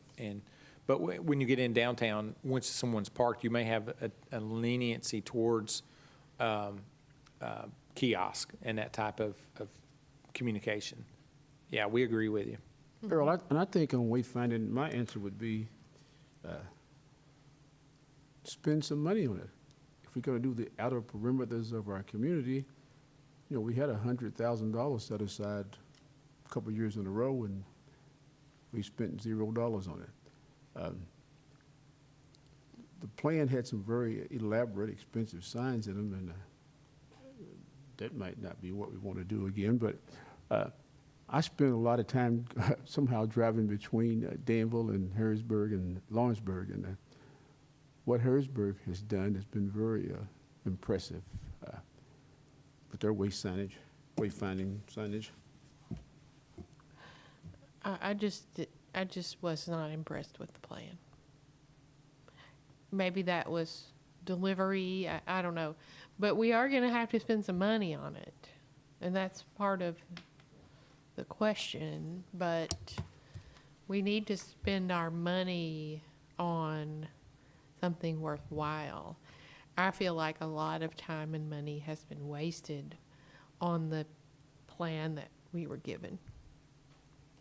but when you get in downtown, once someone's parked, you may have a leniency towards kiosk and that type of communication. Yeah, we agree with you. Earl, I think on wayfinding, my answer would be spend some money on it. If we're going to do the outer perimeters of our community, we had $100,000 set aside a couple of years in a row, and we spent $0 on it. The plan had some very elaborate, expensive signs in them, and that might not be what we want to do again, but I spent a lot of time somehow driving between Danville and Harrisburg and Lawrenceburg, and what Harrisburg has done has been very impressive with their wayfinding signage. I just was not impressed with the plan. Maybe that was delivery, I don't know. But we are going to have to spend some money on it, and that's part of the question. But we need to spend our money on something worthwhile. I feel like a lot of time and money has been wasted on the plan that we were given.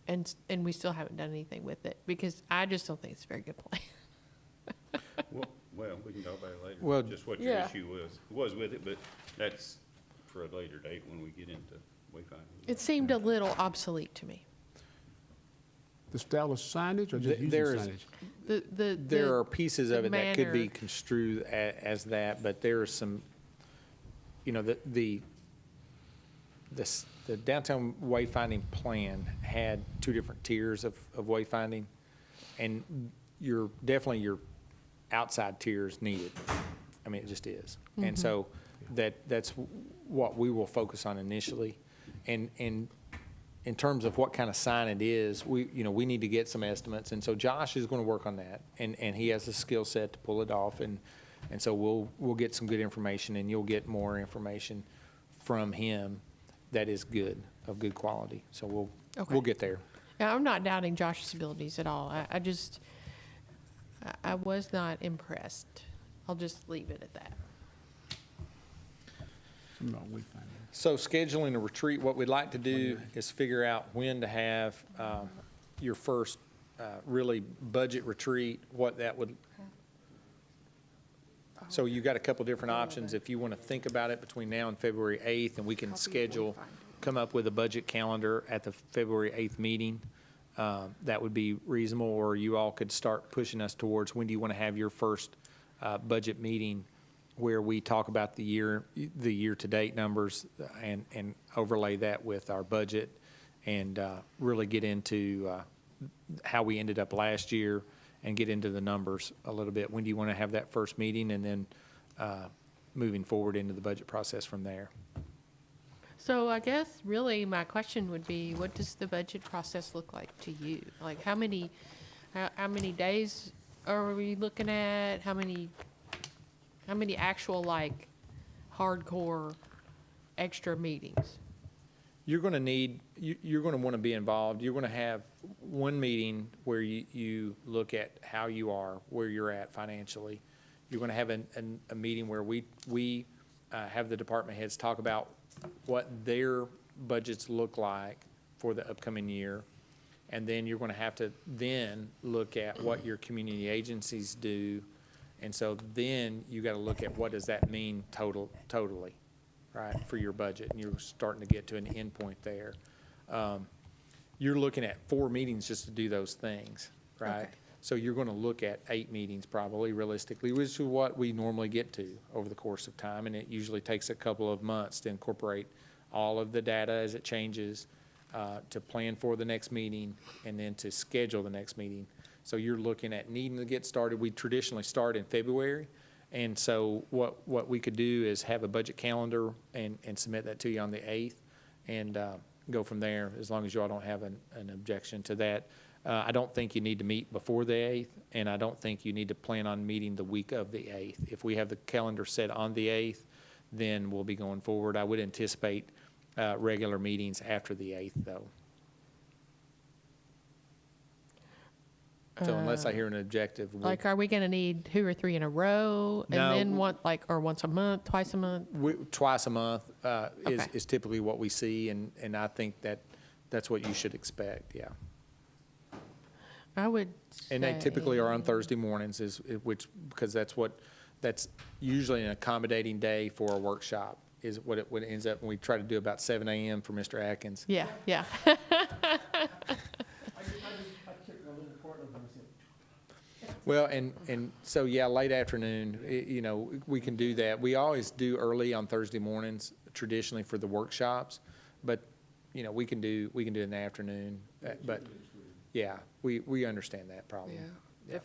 And we still haven't done anything with it, because I just don't think it's a very good plan. Well, we can talk about it later. Well, Just what your Yeah. issue was with it, but that's for a later date when we get into wayfinding. It seemed a little obsolete to me. The style of signage or just using There's- signage? There are pieces of the it that could be manner. construed as that, but there are some, you know, the downtown wayfinding plan had two different tiers of wayfinding, and definitely your outside tiers needed. I mean, it just is. And so that's what we will focus on initially. And in terms of what kind of sign it is, we need to get some estimates. And so Josh is going to work on that, and he has the skill set to pull it off. And so we'll get some good information, and you'll get more information from him that is good, of good quality. So we'll Okay. get there. Yeah, I'm not doubting Josh's abilities at all. I was not impressed. I'll just leave it at that. No, wayfinding. So scheduling a retreat, what we'd like to do is figure out when to have your first really budget retreat, what that would. So you've got a couple different options. If you want to think about it between now and February 8th, and we can schedule, come up with a budget calendar at the February 8th meeting, that would be reasonable, or you all could start pushing us towards when do you want to have your first budget meeting where we talk about the year-to-date numbers and overlay that with our budget and really get into how we ended up last year and get into the numbers a little bit. When do you want to have that first meeting, and then moving forward into the budget process from there? So I guess really my question would be, what does the budget process look like to you? Like how many days are we looking at? How many actual like hardcore extra meetings? You're going to need, you're going to want to be involved. You're going to have one meeting where you look at how you are, where you're at financially. You're going to have a meeting where we have the department heads talk about what their budgets look like for the upcoming year. And then you're going to have to then look at what your community agencies do. And so then you got to look at what does that mean totally, right, for your budget. And you're starting to get to an end point there. You're looking at 4 meetings just to do those things, right? Okay. So you're going to look at 8 meetings probably realistically, which is what we normally get to over the course of time. And it usually takes a couple of months to incorporate all of the data as it changes, to plan for the next meeting, and then to schedule the next meeting. So you're looking at needing to get started. We traditionally start in February. And so what we could do is have a budget calendar and submit that to you on the 8th and go from there, as long as you all don't have an objection to that. I don't think you need to meet before the 8th, and I don't think you need to plan on meeting the week of the 8th. If we have the calendar set on the 8th, then we'll be going forward. I would anticipate regular meetings after the 8th, though. So unless I hear an objective. Like, are we gonna need 2 or 3 in a row? And No. then or once a month, twice a month? Twice a month Okay. is typically what we see, and I think that's what you should expect, yeah. I would And they typically are on say- Thursday mornings, because that's usually an accommodating day for a workshop, is what it ends up, when we try to do about 7 a.m. for Mr. Atkins. Yeah, yeah. Well, and so, yeah, late afternoon, we can do that. We always do early on Thursday mornings traditionally for the workshops, but, we can do in the afternoon. But, yeah, we understand that problem. Yeah. If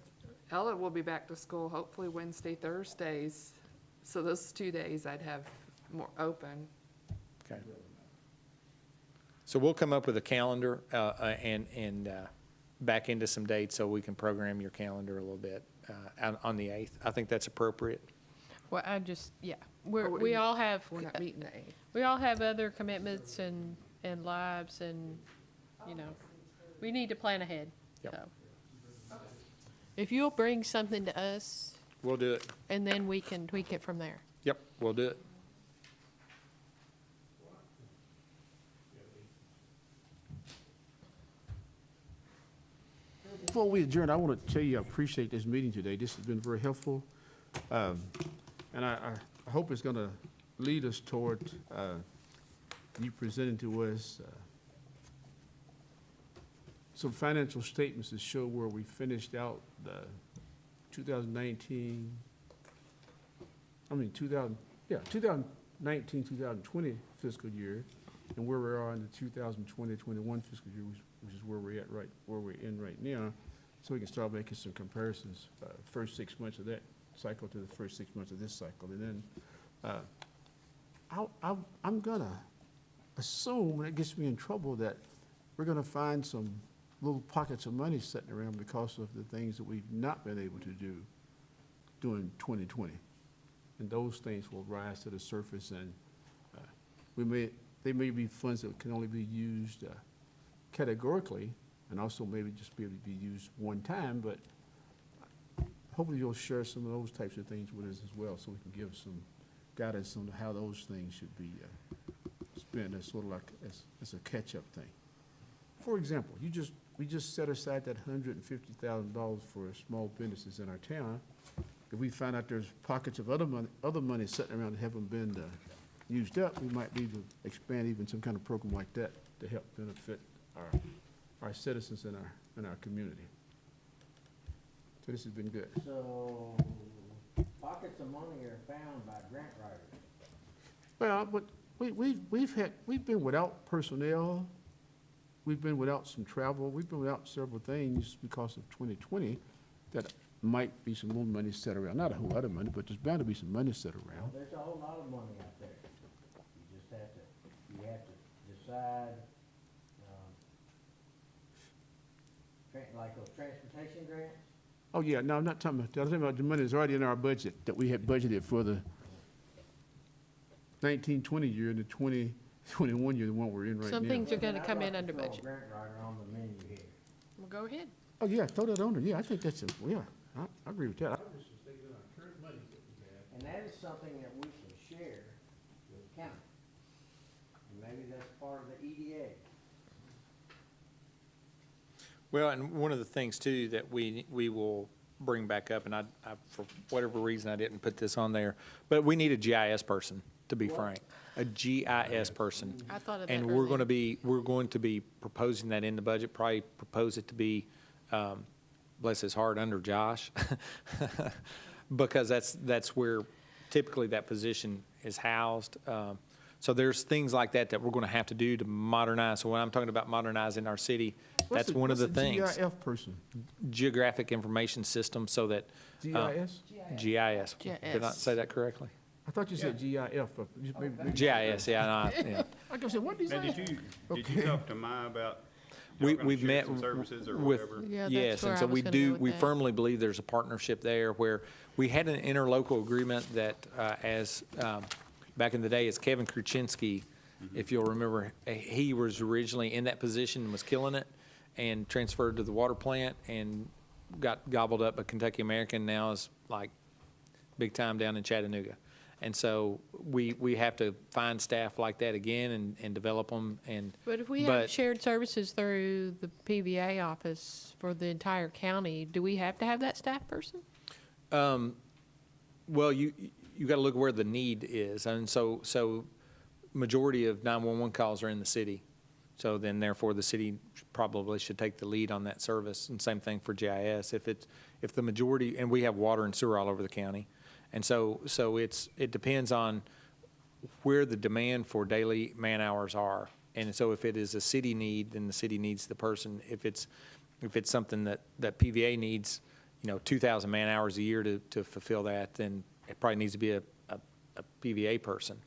Ella will be back to school hopefully Wednesday, Thursdays, so those 2 days I'd have more open. Okay. So we'll come up with a calendar and back into some dates so we can program your calendar a little bit on the 8th. I think that's appropriate. Well, yeah, Or we all have, We're not meeting the 8th. we all have other commitments and lives and, we need to plan ahead, Yep. so. If you'll bring something to us, We'll do it. and then we can tweak it from there. Yep, we'll do it. Before we adjourn, I want to tell you I appreciate this meeting today. This has been very helpful. And I hope it's gonna lead us toward, you presenting to us, some financial statements that show where we finished out the 2019, 2019-2020 fiscal year, and where we are in the 2020-21 fiscal year, which is where we're at where we're in right now, so we can start making some comparisons, first 6 months of that cycle to the first 6 months of this cycle. And then I'm gonna assume, and it gets me in trouble, that we're gonna find some little pockets of money sitting around because of the things that we've not been able to do during 2020. And those things will rise to the surface, and they may be funds that can only be used categorically, and also maybe just be able to be used one time, but hopefully you'll share some of those types of things with us as well, so we can give some guidance on how those things should be spent as sort of like as a catch-up thing. For example, we just set aside that $150,000 for small businesses in our town. If we find out there's pockets of other money sitting around that haven't been used up, we might need to expand even some kind of program like that to help benefit our citizens in our community. So this has been good. So, pockets of money are found by grant writers. Well, but we've been without personnel, we've been without some travel, we've been without several things because of 2020 that might be some more money set around. Not a whole lot of money, but there's bound to be some money set Well, around. there's a whole lot of money out there. You just have to decide, like those transportation grants. Oh, yeah, no, I'm talking about the money that's already in our budget that we had budgeted for the 1920 year and the 2021 year, the one we're in right now. Some things are gonna I'd come like in to under throw a budget. grant writer on the menu here. Well, go ahead. Oh, yeah, throw that on there. Yeah, I think that's I agree with that. And that is something that we can share with the county. And maybe that's part of the EDA. Well, and one of the things too that we will bring back up, and I for whatever reason I didn't put this on there, but we need a GIS person, to be frank, a GIS person. I thought of that And earlier. we're going to be proposing that in the budget, probably propose it to be, bless his heart, under Josh. Because that's where typically that position is housed. So there's things like that we're gonna have to do to modernize. So when I'm talking about modernizing our city, that's one of the things. What's a GIF person? Geographic Information System, so that. GIS? GIS. Did I say that correctly? I thought you said GIF. GIS, yeah, yeah. Like I said, what did Now, you did you talk to Mai about? We- y'all gonna we've share met some services or with- whatever? Yeah, that's Yes, where and I so was we gonna do, go with we that. firmly believe there's a partnership there where we had an interlocal agreement that, back in the day, as Kevin Kruczynski, if you'll remember, he was originally in that position and was killing it, and transferred to the water plant and got gobbled up by Kentucky American, now is like big time down in Chattanooga. And so we have to find staff like that again and develop them and. But if we have shared services through the PVA office for the entire county, do we have to have that staff person? Well, you got to look where the need is, and so majority of 911 calls are in the city, so then therefore the city probably should take the lead on that service, and same thing for GIS. If the majority, and we have water and sewer all over the county, and so it depends on where the demand for daily man hours are, and so if it is a city need, then the city needs the person. If it's something that PVA needs, 2,000 man hours a year to fulfill that, then it probably needs to be a PVA person.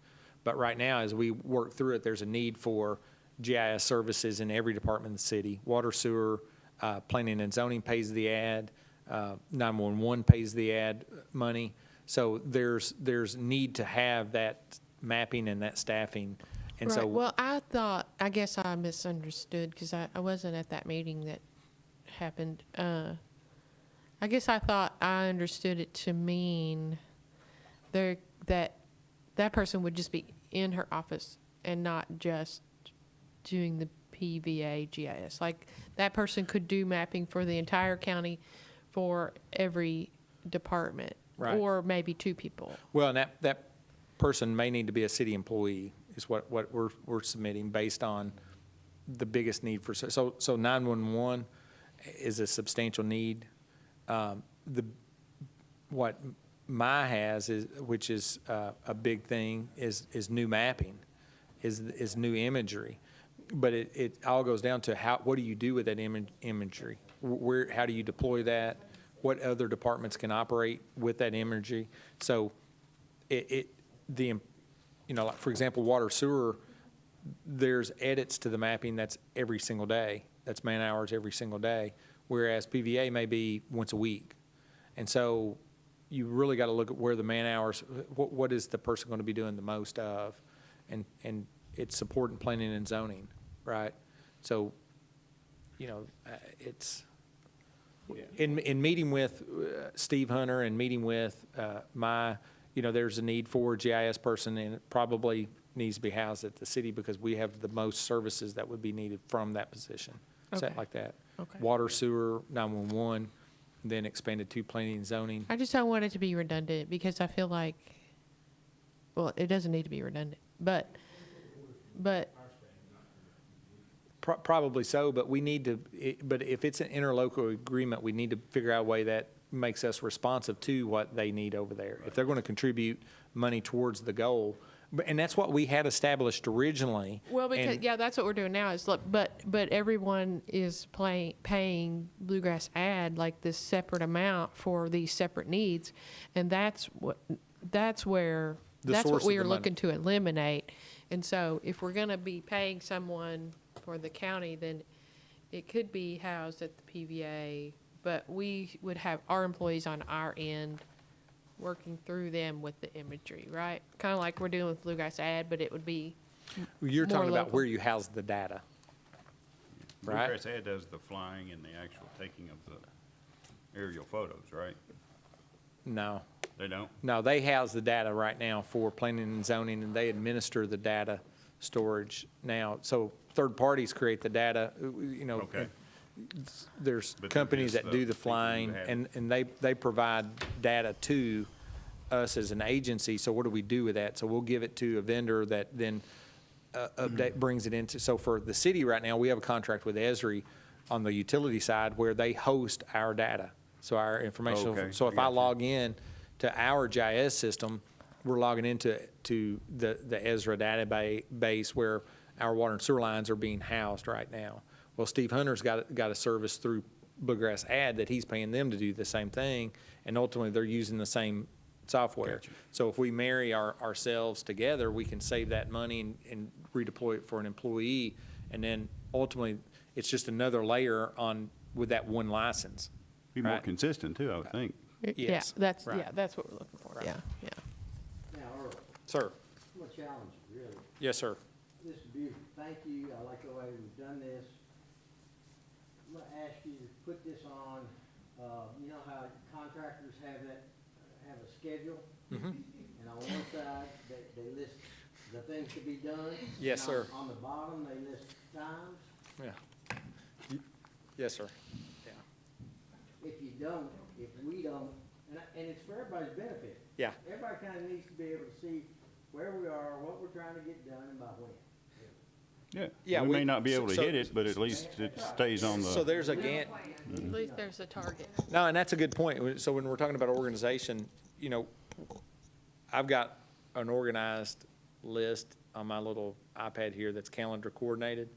But right now, as we work through it, there's a need for GIS services in every department in the city. Water, sewer, planning and zoning pays the ad, 911 pays the ad money. So there's need to have that mapping and that staffing. And Right. so, Well, I guess I misunderstood because I wasn't at that meeting that happened. I guess I thought I understood it to mean that person would just be in her office and not just doing the PVA GIS. Like that person could do mapping for the entire county for every department Right. Or maybe 2 people. Well, and that person may need to be a city employee, is what we're submitting based on the biggest need for, so 911 is a substantial need. What MI has is, which is a big thing, is new mapping, is new imagery. But it all goes down to what do you do with that imagery? How do you deploy that? What other departments can operate with that imagery? So like, for example, water sewer, there's edits to the mapping that's every single day. That's man hours every single day, whereas PVA may be once a week. And so you really got to look at where the man hours, what is the person going to be doing the most of? And it's supporting planning and zoning, right? So, it's, in meeting with Steve Hunter and meeting with there's a need for a GIS person, and it probably needs to be housed at the city because we have the most services that would be needed from that position. Okay. Like that. Okay. Water, sewer, 911, then expanded to planning and zoning. I just don't want it to be redundant because I feel like, well, it doesn't need to be redundant, but Probably so, but we need to, but if it's an interlocal agreement, we need to figure out a way that makes us responsive to what they need over there. If they're going to contribute money towards the goal, and that's what we had established originally. well, because and- that's what we're doing now is look, but everyone is paying Bluegrass Ad like this separate amount for these separate needs, and that's what we are looking to eliminate. And so if we're going to be paying someone for the county, then it could be housed at the PVA, but we would have our employees on our end working through them with the imagery, right? Kind of like we're doing with Bluegrass Ad, but it would be You're talking more about local. where you house the data. Right. Bluegrass Ad does the flying and the actual taking of the aerial photos, right? No. They don't? No, they house the data right now for planning and zoning, and they administer the data storage now. So third parties create the data, Okay. There's But they're companies just that do the thinking flying, you have- and they provide data to us as an agency. So what do we do with that? So we'll give it to a vendor that then brings it into, so for the city right now, we have a contract with Esri on the utility side where they host our data. So our information, Okay, so I if I got you. log in to our GIS system, we're logging into the Ezra database where our water and sewer lines are being housed right now. Well, Steve Hunter's got a service through Bluegrass Ad that he's paying them to do the same thing, and ultimately they're using the same software. Gotcha. So if we marry ourselves together, we can save that money and redeploy it for an employee, and then ultimately it's just another layer on with that one license. Be more Right. consistent too, I would think. Yes, that's right. that's what we're looking for. Right. Yeah. Now, Earl, Sir. I'm gonna challenge you, really. Yes, sir. This is beautiful. Thank you. I like the way we've done this. I'm gonna ask you to put this on, you know how contractors have a schedule? Mm-hmm. And on one side, they list the things to be done. Yes, and sir. On the bottom, they list times. Yeah. Yes, sir. Yeah. If you don't, if we don't, and it's for everybody's benefit. Yeah. Everybody kind of needs to be able to see where we are, what we're trying to get done, and by when. Yeah. Yeah, We we- may not be able to so- hit it, but at least it stays on So the, there's a Gantt. At least there's a target. No, and that's a good point. So when we're talking about organization, I've got an organized list on my little iPad here that's calendar coordinated.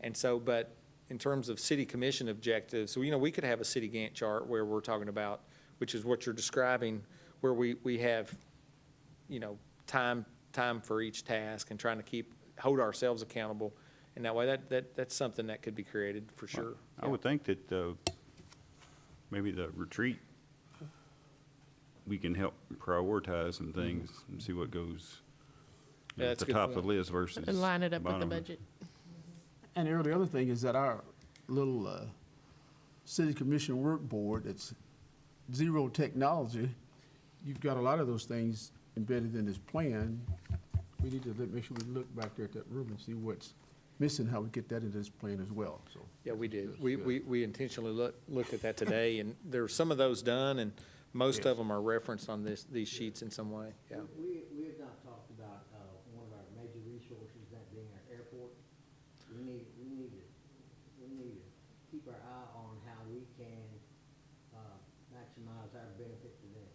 And so, but in terms of city commission objectives, we could have a city Gantt chart where we're talking about, which is what you're describing, where we have, time for each task and trying to hold ourselves accountable. And that way, that's something that could be created for sure. I would think that maybe the retreat, we can help prioritize some things and see what goes Yeah, at that's the a good top of the point. list versus. And line it up with the bottom. budget. And the other thing is that our little city commission work board that's zero technology, you've got a lot of those things embedded in this plan. We need to make sure we look back there at that room and see what's missing, how we get that into this plan as well, so. Yeah, we did. We intentionally looked at that today, and there were some of those done, and most of them are referenced on these sheets in some way, yeah. We have not talked about, one of our major resources, that being our airport. We need to keep our eye on how we can, maximize our benefit to them.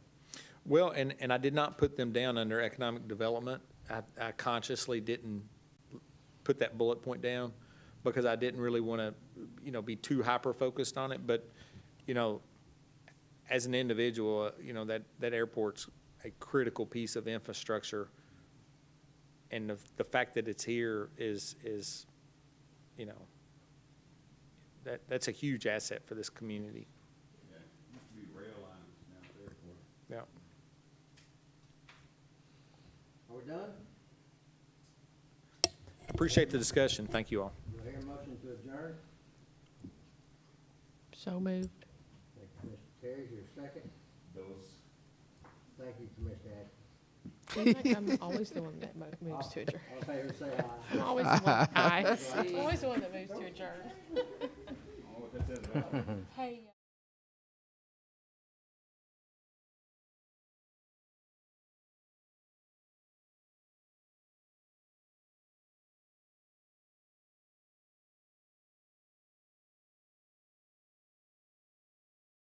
Well, and I did not put them down under economic development. I consciously didn't put that bullet point down because I didn't really want to, be too hyper-focused on it. But, as an individual, that airport's a critical piece of infrastructure. And the fact that it's here is that's a huge asset for this community. Yeah, used to be rail lines, now it's airport. Yeah. Are we done? Appreciate the discussion. Thank you all. Do I hear a motion to adjourn? So moved. Thank you, Mr. Terry, your second. Thank you, Commissioner Atkins. Seems like I'm always the one that moves to adjourn. All in favor, say aye. I'm always the one, aye. I'm always the one that moves to adjourn. Oh, what that says about it. Hey.